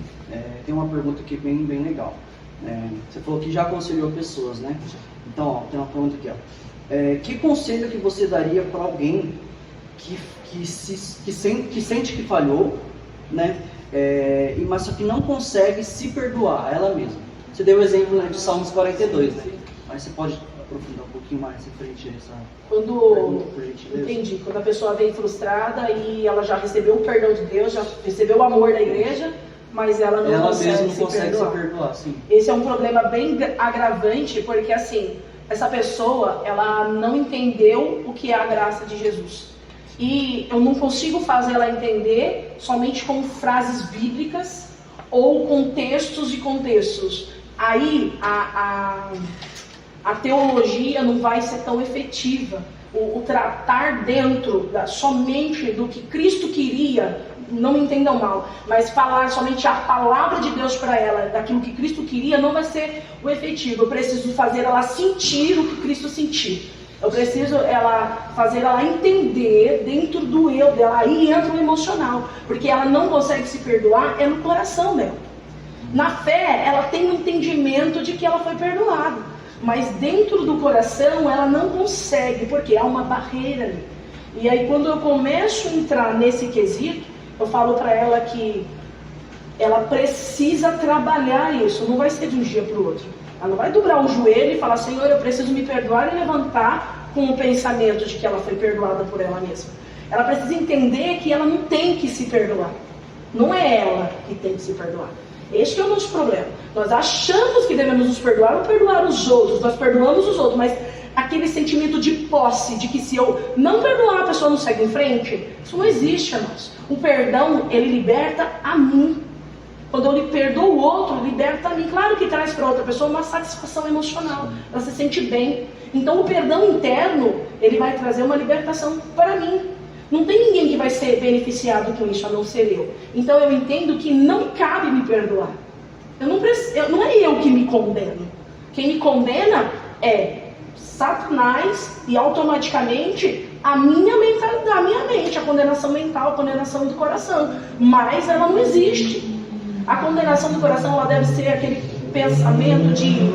Tem uma pergunta aqui bem legal. Você falou que já aconselhou pessoas, né? Então, ó, tem uma pergunta aqui, ó. Que conselho que você daria para alguém que sente que falhou, né? Mas só que não consegue se perdoar ela mesma? Você deu o exemplo, né, de Salmos 42, né? Mas você pode aprofundar um pouquinho mais referente a essa pergunta, por gentileza? Entendi. Quando a pessoa vem frustrada e ela já recebeu o perdão de Deus, já recebeu o amor da igreja, mas ela não consegue se perdoar. Sim. Esse é um problema bem agravante, porque assim, essa pessoa, ela não entendeu o que é a graça de Jesus. E eu não consigo fazer ela entender somente com frases bíblicas ou com textos e contextos. Aí a teologia não vai ser tão efetiva. O tratar dentro somente do que Cristo queria, não me entendam mal, mas falar somente a palavra de Deus para ela, daquilo que Cristo queria, não vai ser o efetivo. Eu preciso fazer ela sentir o que Cristo sentiu. Eu preciso fazer ela entender dentro do eu dela. Aí entra o emocional, porque ela não consegue se perdoar, é no coração dela. Na fé, ela tem um entendimento de que ela foi perdoada, mas dentro do coração ela não consegue, porque há uma barreira ali. E aí quando eu começo a entrar nesse quesito, eu falo para ela que ela precisa trabalhar isso, não vai ser de um dia para o outro. Ela não vai dobrar o joelho e falar, Senhor, eu preciso me perdoar, e levantar com o pensamento de que ela foi perdoada por ela mesma. Ela precisa entender que ela não tem que se perdoar. Não é ela que tem que se perdoar. Este é o nosso problema. Nós achamos que devemos nos perdoar ou perdoar os outros. Nós perdoamos os outros, mas aquele sentimento de posse, de que se eu não perdoar, a pessoa não segue em frente, isso não existe, irmãos. O perdão, ele liberta a mim. Quando eu lhe perdoo o outro, liberta a mim. Claro que traz para outra pessoa uma satisfação emocional. Ela se sente bem. Então o perdão interno, ele vai trazer uma libertação para mim. Não tem ninguém que vai ser beneficiado com isso, a não ser eu. Então eu entendo que não cabe me perdoar. Não é eu que me condeno. Quem me condena é Satanás e automaticamente a minha mentalidade, a minha mente, a condenação mental, a condenação do coração. Mas ela não existe. A condenação do coração, ela deve ser aquele pensamento de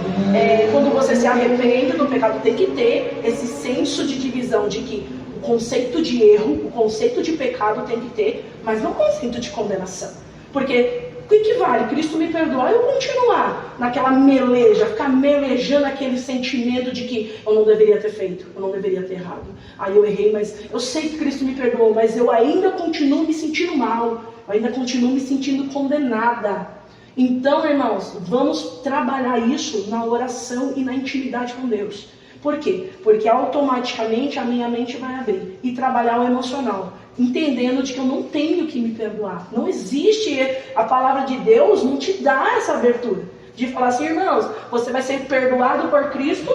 quando você se arrepende do pecado, tem que ter esse senso de divisão de que o conceito de erro, o conceito de pecado tem que ter, mas não o conceito de condenação. Porque o que vale? Cristo me perdoar e eu continuar naquela meleja, ficar melejando aquele sentimento de que eu não deveria ter feito, eu não deveria ter errado. Aí eu errei, mas eu sei que Cristo me perdoou, mas eu ainda continuo me sentindo mal, eu ainda continuo me sentindo condenada. Então, irmãos, vamos trabalhar isso na oração e na intimidade com Deus. Por quê? Porque automaticamente a minha mente vai abrir e trabalhar o emocional, entendendo de que eu não tenho que me perdoar. Não existe, a palavra de Deus não te dá essa abertura de falar assim, irmãos, você vai ser perdoado por Cristo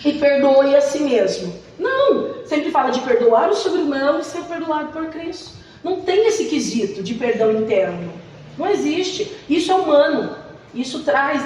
e perdoe a si mesmo. Não, sempre fala de perdoar o seu irmão e ser perdoado por Cristo. Não tem esse quesito de perdão interno. Não existe. Isso é humano. Isso traz,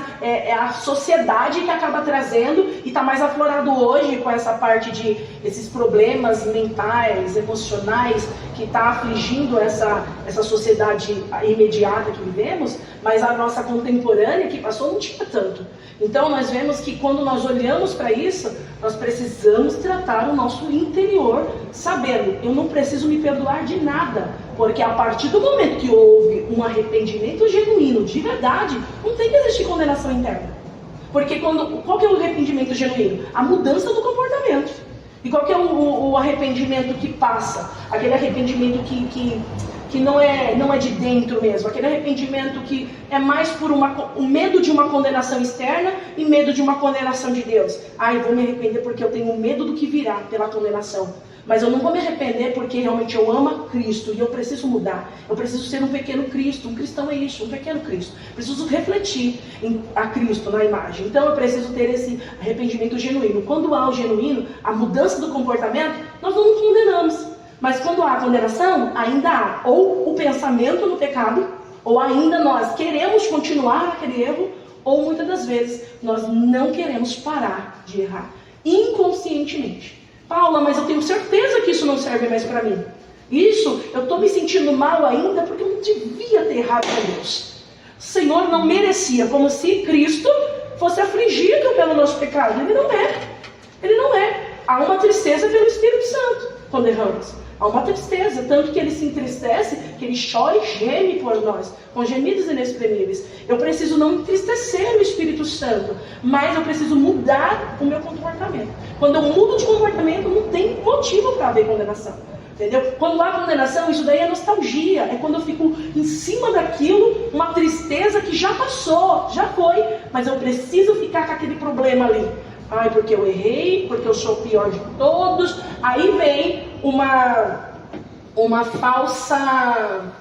a sociedade que acaba trazendo e está mais aflorado hoje com essa parte de esses problemas mentais, emocionais que está afligindo essa sociedade imediata que vivemos, mas a nossa contemporânea que passou não tinha tanto. Então nós vemos que quando nós olhamos para isso, nós precisamos tratar o nosso interior, sabendo, eu não preciso me perdoar de nada, porque a partir do momento que houve um arrependimento genuíno, de verdade, não tem que existir condenação interna. Porque qual que é o arrependimento genuíno? A mudança do comportamento. E qual que é o arrependimento que passa? Aquele arrependimento que não é de dentro mesmo. Aquele arrependimento que é mais por um medo de uma condenação externa e medo de uma condenação de Deus. Eu vou me arrepender porque eu tenho medo do que virá pela condenação. Mas eu não vou me arrepender porque realmente eu amo a Cristo e eu preciso mudar. Eu preciso ser um pequeno Cristo. Um cristão é isso, um pequeno Cristo. Preciso refletir a Cristo na imagem. Então eu preciso ter esse arrependimento genuíno. Quando há o genuíno, a mudança do comportamento, nós não nos condenamos. Mas quando há condenação, ainda há ou o pensamento no pecado, ou ainda nós queremos continuar naquele erro, ou muitas das vezes nós não queremos parar de errar inconscientemente. Paula, mas eu tenho certeza que isso não serve mais para mim. Isso, eu estou me sentindo mal ainda porque eu não devia ter errado com Deus. O Senhor não merecia, como se Cristo fosse afligido pelo nosso pecado. Ele não é. Ele não é. Há uma tristeza pelo Espírito Santo quando erramos. Há uma tristeza, tanto que ele se entristece, que ele chora e geme por nós, com gemidos inexprimíveis. Eu preciso não entristecer o Espírito Santo, mas eu preciso mudar o meu comportamento. Quando eu mudo de comportamento, não tem motivo para haver condenação. Entendeu? Quando há condenação, isso daí é nostalgia. É quando eu fico em cima daquilo, uma tristeza que já passou, já foi, mas eu preciso ficar com aquele problema ali. Ai, porque eu errei, porque eu sou o pior de todos. Aí vem uma falsa,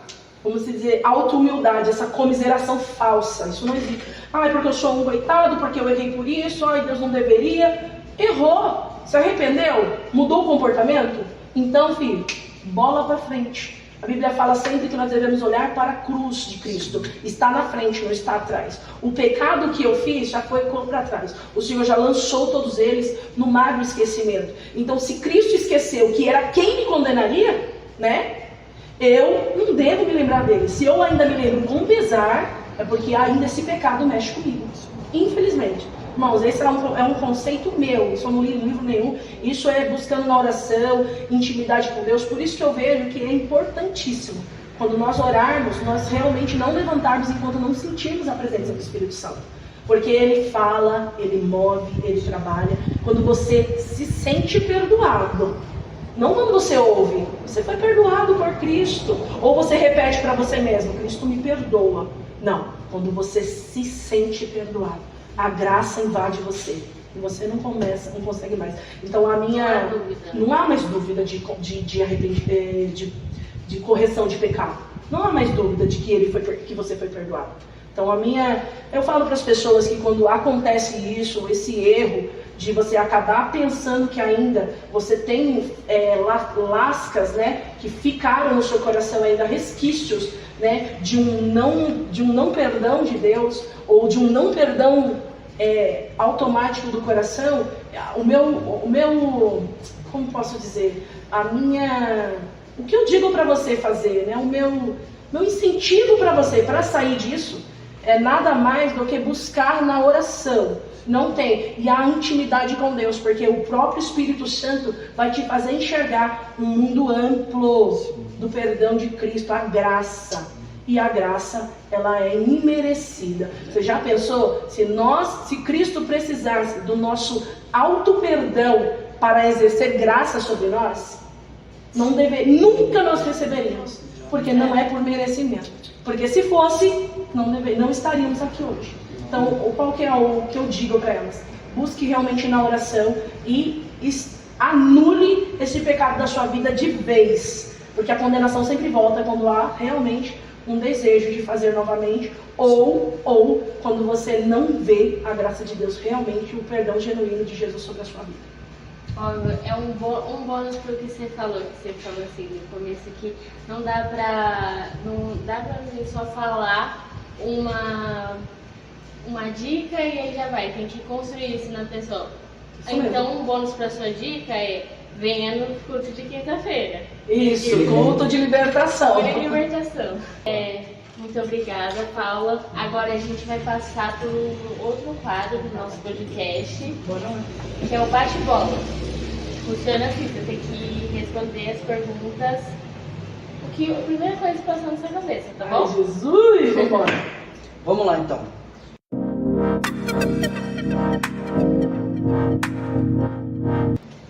vamos dizer, auto-humildade, essa comiseração falsa. Isso não existe. Ai, porque eu sou um coitado, porque eu errei por isso, ai, Deus não deveria. Errou, se arrependeu, mudou o comportamento? Então, filho, bola para frente. A Bíblia fala sempre que nós devemos olhar para a cruz de Cristo. Está na frente, não está atrás. O pecado que eu fiz já foi para trás. O Senhor já lançou todos eles no mar do esquecimento. Então, se Cristo esqueceu que era quem me condenaria, né? Eu não devo me lembrar dele. Se eu ainda me lembro com pesar, é porque ainda esse pecado mexe comigo. Infelizmente. Irmãos, esse é um conceito meu, isso eu não li livro nenhum, isso é buscando na oração, intimidade com Deus, por isso que eu vejo que é importantíssimo, quando nós orarmos, nós realmente não levantarmos enquanto não sentirmos a presença do Espírito Santo, porque Ele fala, Ele move, Ele trabalha, quando você se sente perdoado, não quando você ouve, você foi perdoado por Cristo, ou você repete para você mesmo, Cristo me perdoa, não, quando você se sente perdoado, a graça invade você. E você não consegue mais. Então não há mais dúvida de correção de pecado. Não há mais dúvida de que você foi perdoado. Então eu falo para as pessoas que quando acontece isso, esse erro de você acabar pensando que ainda você tem lascas, né, que ficaram no seu coração ainda, resquícios, né, de um não perdão de Deus, ou de um não perdão automático do coração, o meu, como posso dizer, o que eu digo para você fazer, né, o meu incentivo para você, para sair disso, é nada mais do que buscar na oração. Não tem. E a intimidade com Deus, porque o próprio Espírito Santo vai te fazer enxergar um mundo amplo do perdão de Cristo, a graça. E a graça, ela é imerecida. Você já pensou? Se Cristo precisasse do nosso auto-perdão para exercer graça sobre nós, nunca nós receberíamos. Porque não é por merecimento. Porque se fosse, não estaríamos aqui hoje. Então, qual que é o que eu digo para elas? Busque realmente na oração e anule esse pecado da sua vida de vez. Porque a condenação sempre volta quando há realmente um desejo de fazer novamente, ou quando você não vê a graça de Deus realmente, o perdão genuíno de Jesus sobre a sua vida. É um bônus para o que você falou assim no começo, que não dá pra gente só falar uma dica e aí já vai, tem que construir isso na pessoa. Então um bônus para sua dica é: venha no culto de quinta-feira. Isso, culto de libertação. Muito obrigada, Paula. Agora a gente vai passar para o outro quadro do nosso podcast, que é o bate-bola. Funciona assim, você tem que responder as perguntas, a primeira coisa que passou na sua cabeça, tá bom? Ai, Jesus! Vambora. Vamos lá, então.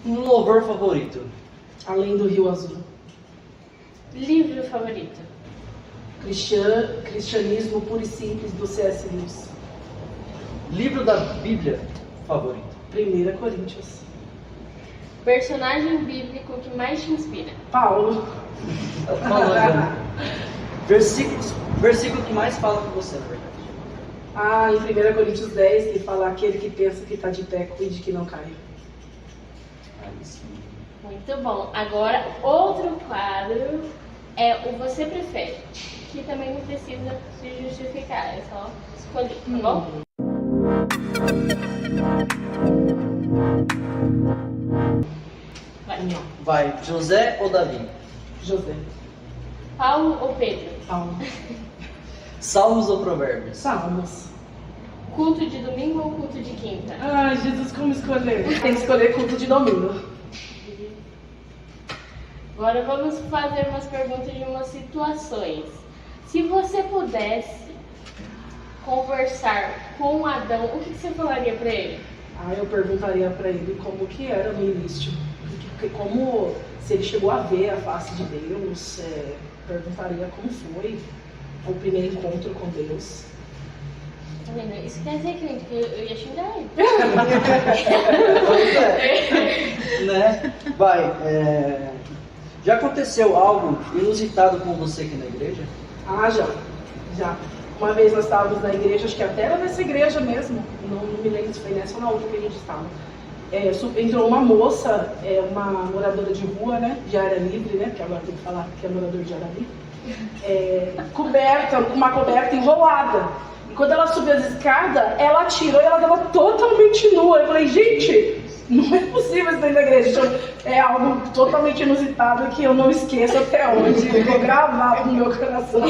Um louvor favorito? Além do Rio Azul. Livro favorito? Cristianismo Puro e Simples, do C.S. Lewis. Livro da Bíblia favorito? 1 Coríntios. Personagem bíblico que mais te inspira? Paulo. Versículo que mais fala com você, na verdade. Em 1 Coríntios 10, ele fala: aquele que pensa que está de pé, cuide que não caia. Muito bom. Agora, outro quadro é o Você Prefere, que também não precisa se justificar, é só escolher, tá bom? Vai, José ou Davi? José. Paulo ou Pedro? Paulo. Salmos ou provérbios? Salmos. Culto de domingo ou culto de quinta? Ai, Jesus, como escolher? Tem que escolher culto de domingo. Agora vamos fazer umas perguntas de umas situações. Se você pudesse conversar com Adão, o que você falaria para ele? Eu perguntaria para ele como que era no início. Como, se ele chegou a ver a face de Deus, perguntaria como foi o primeiro encontro com Deus. Tá vendo? Isso quer dizer, crente, que eu ia xingar ele. Né? Já aconteceu algo inusitado com você aqui na igreja? Já. Uma vez nós estávamos na igreja, acho que até era nessa igreja mesmo, não me lembro se foi nessa ou na outra que a gente estava. Entrou uma moça, uma moradora de rua, né, de área livre, né, porque agora tem que falar que é morador de área livre, com uma coberta enrolada. E quando ela subiu as escadas, ela tirou e ela estava totalmente nua. Eu falei, gente, não é possível isso dentro da igreja. Então, é algo totalmente inusitado que eu não esqueço até hoje. Eu vou gravar no meu coração.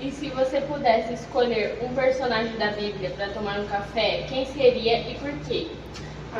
E se você pudesse escolher um personagem da Bíblia para tomar um café, quem seria e por quê?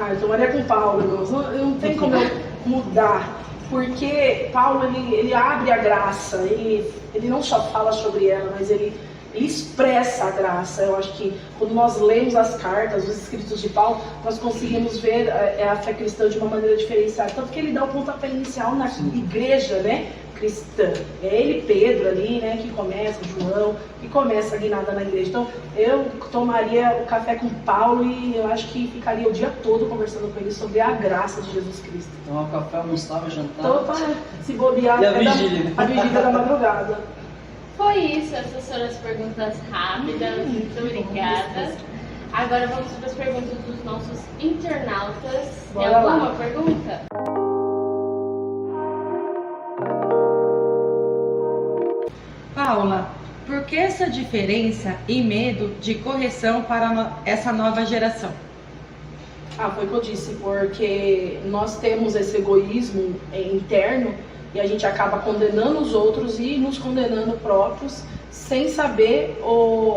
Eu tomaria com Paulo, irmãos. Não tem como eu mudar. Porque Paulo, ele abre a graça. Ele não só fala sobre ela, mas ele expressa a graça. Eu acho que quando nós lemos as cartas, os escritos de Paulo, nós conseguimos ver a fé cristã de uma maneira diferenciada. Tanto que ele dá o pontapé inicial na igreja, né, cristã. É ele, Pedro ali, né, que começa, João, que começa a guinada na igreja. Então, eu tomaria o café com Paulo e eu acho que ficaria o dia todo conversando com ele sobre a graça de Jesus Cristo. Tomar um café, almoçar, jantar. Total, se bobear, e a vigília. A vigília da madrugada. Foi isso, essas foram as perguntas rápidas, muito obrigada. Agora vamos para as perguntas dos nossos internautas. Tem alguma pergunta? Paula, por que essa diferença e medo de correção para essa nova geração? Foi o que eu disse, porque nós temos esse egoísmo interno e a gente acaba condenando os outros e nos condenando próprios sem saber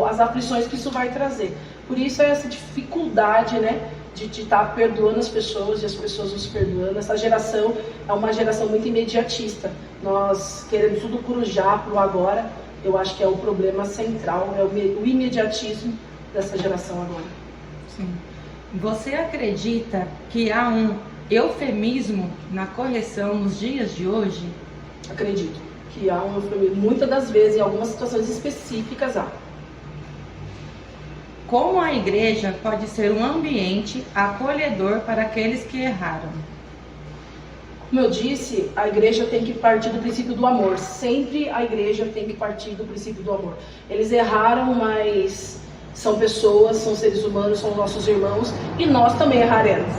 as aflições que isso vai trazer. Por isso é essa dificuldade, né, de estar perdoando as pessoas e as pessoas nos perdoando. Essa geração é uma geração muito imediatista. Nós queremos tudo pro já, pro agora. Eu acho que é o problema central, é o imediatismo dessa geração agora. Sim. Você acredita que há um eufemismo na correção nos dias de hoje? Acredito que há um eufemismo. Muitas das vezes, em algumas situações específicas, há. Como a igreja pode ser um ambiente acolhedor para aqueles que erraram? Como eu disse, a igreja tem que partir do princípio do amor. Sempre a igreja tem que partir do princípio do amor. Eles erraram, mas são pessoas, são seres humanos, são nossos irmãos e nós também erraremos.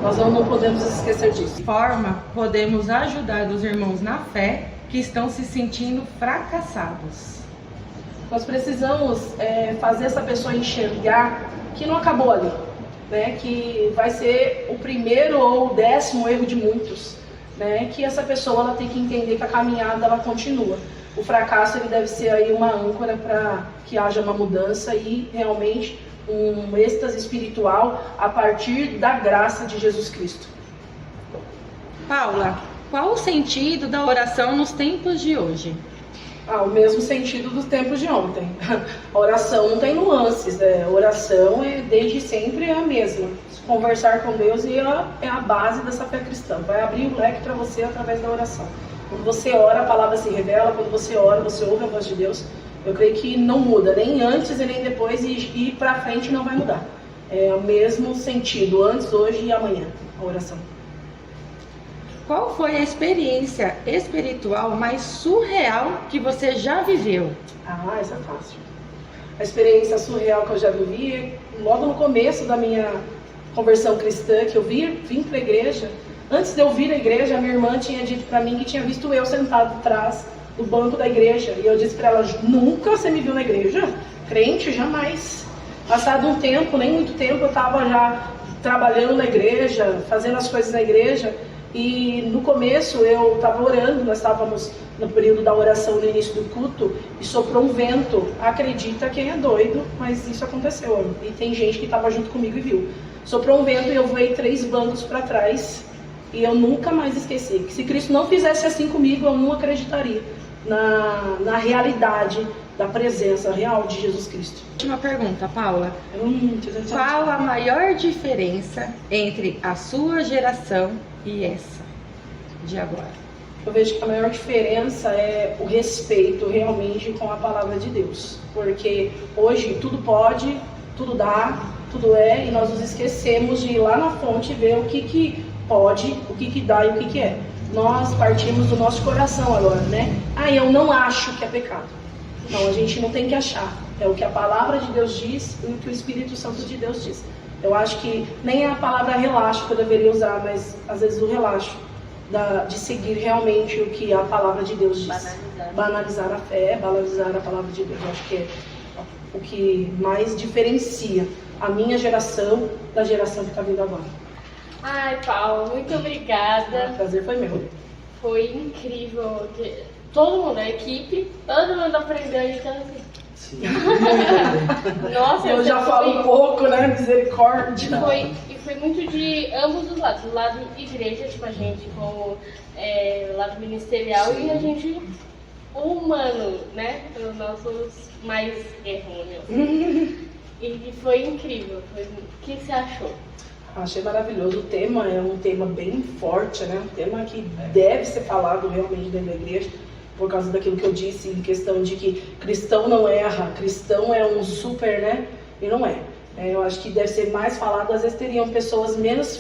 Nós não podemos esquecer disso. De que forma podemos ajudar os irmãos na fé que estão se sentindo fracassados? Nós precisamos fazer essa pessoa enxergar que não acabou ali, né? Que vai ser o primeiro ou o 10º erro de muitos, né? Que essa pessoa ela tem que entender que a caminhada ela continua. O fracasso ele deve ser aí uma âncora para que haja uma mudança e realmente um êxtase espiritual a partir da graça de Jesus Cristo. Paula, qual o sentido da oração nos tempos de hoje? O mesmo sentido dos tempos de ontem. A oração não tem nuances, né? A oração desde sempre é a mesma. Conversar com Deus é a base dessa fé cristã. Vai abrir o leque para você através da oração. Quando você ora, a palavra se revela. Quando você ora, você ouve a voz de Deus. Eu creio que não muda, nem antes e nem depois, e para frente não vai mudar. É o mesmo sentido, antes, hoje e amanhã, a oração. Qual foi a experiência espiritual mais surreal que você já viveu? Isso é fácil. A experiência surreal que eu já vivi, logo no começo da minha conversão cristã, que eu vim para a igreja. Antes de eu vir à igreja, a minha irmã tinha dito para mim que tinha visto eu sentado atrás do banco da igreja. E eu disse para ela, nunca você me viu na igreja? Crente, jamais. Passado um tempo, nem muito tempo, eu estava já trabalhando na igreja, fazendo as coisas na igreja. E no começo eu estava orando, nós estávamos no período da oração no início do culto e soprou um vento. Acredita quem é doido, mas isso aconteceu. E tem gente que estava junto comigo e viu. Soprou um vento e eu voei 3 bancos para trás e eu nunca mais esqueci. Que se Cristo não fizesse assim comigo, eu não acreditaria na realidade da presença real de Jesus Cristo. Última pergunta, Paula. Qual a maior diferença entre a sua geração e essa de agora? Eu vejo que a maior diferença é o respeito realmente com a palavra de Deus. Porque hoje tudo pode, tudo dá, tudo é, e nós nos esquecemos de ir lá na fonte e ver o que pode, o que dá e o que é. Nós partimos do nosso coração agora, né? Eu não acho que é pecado. Não, a gente não tem que achar. É o que a palavra de Deus diz e o que o Espírito Santo de Deus diz. Eu acho que nem é a palavra relaxo que eu deveria usar, mas às vezes o relaxo de seguir realmente o que a palavra de Deus diz. Banalizar a fé, banalizar a palavra de Deus. Eu acho que é o que mais diferencia a minha geração da geração que está vindo agora. Ai, Paulo, muito obrigada. O prazer foi meu. Foi incrível. Todo mundo, a equipe, todo mundo aprendeu. Então, assim. Sim. Nossa, eu já falo um pouco, né? Misericórdia. E foi muito de ambos os lados. Do lado igreja, tipo a gente, como lado ministerial, Sim. e a gente, o humano, né? Os nossos mais errôneos. E foi incrível. O que você achou? Achei maravilhoso. O tema é um tema bem forte, né? Um tema que deve ser falado realmente dentro da igreja, por causa daquilo que eu disse, em questão de que cristão não erra, cristão é um super, né? E não é. Eu acho que deve ser mais falado. Às vezes teriam pessoas menos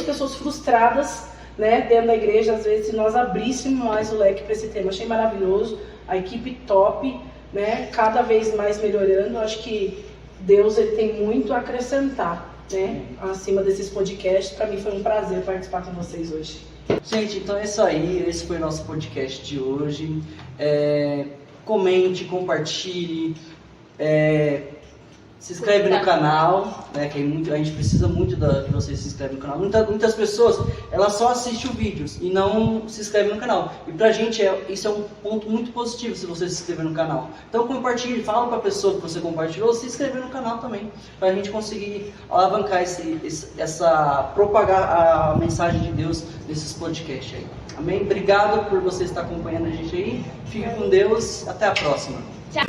pessoas frustradas, né, dentro da igreja, às vezes, se nós abríssemos mais o leque para esse tema. Achei maravilhoso. A equipe top, né? Cada vez mais melhorando. Acho que Deus ele tem muito a acrescentar, né, acima desses podcasts. Para mim foi um prazer participar com vocês hoje. Gente, então é isso aí. Esse foi o nosso podcast de hoje. Comente, compartilhe, se inscreve no canal, né, que a gente precisa muito que vocês se inscrevem no canal. Muitas pessoas, elas só assistem os vídeos e não se inscrevem no canal. E pra gente, isso é um ponto muito positivo se você se inscrever no canal. Então compartilhe, fala pra pessoa que você compartilhou, se inscrever no canal também, pra gente conseguir alavancar propagar a mensagem de Deus nesses podcasts aí. Amém? Obrigado por você estar acompanhando a gente aí. Fique com Deus, até a próxima. Tchau!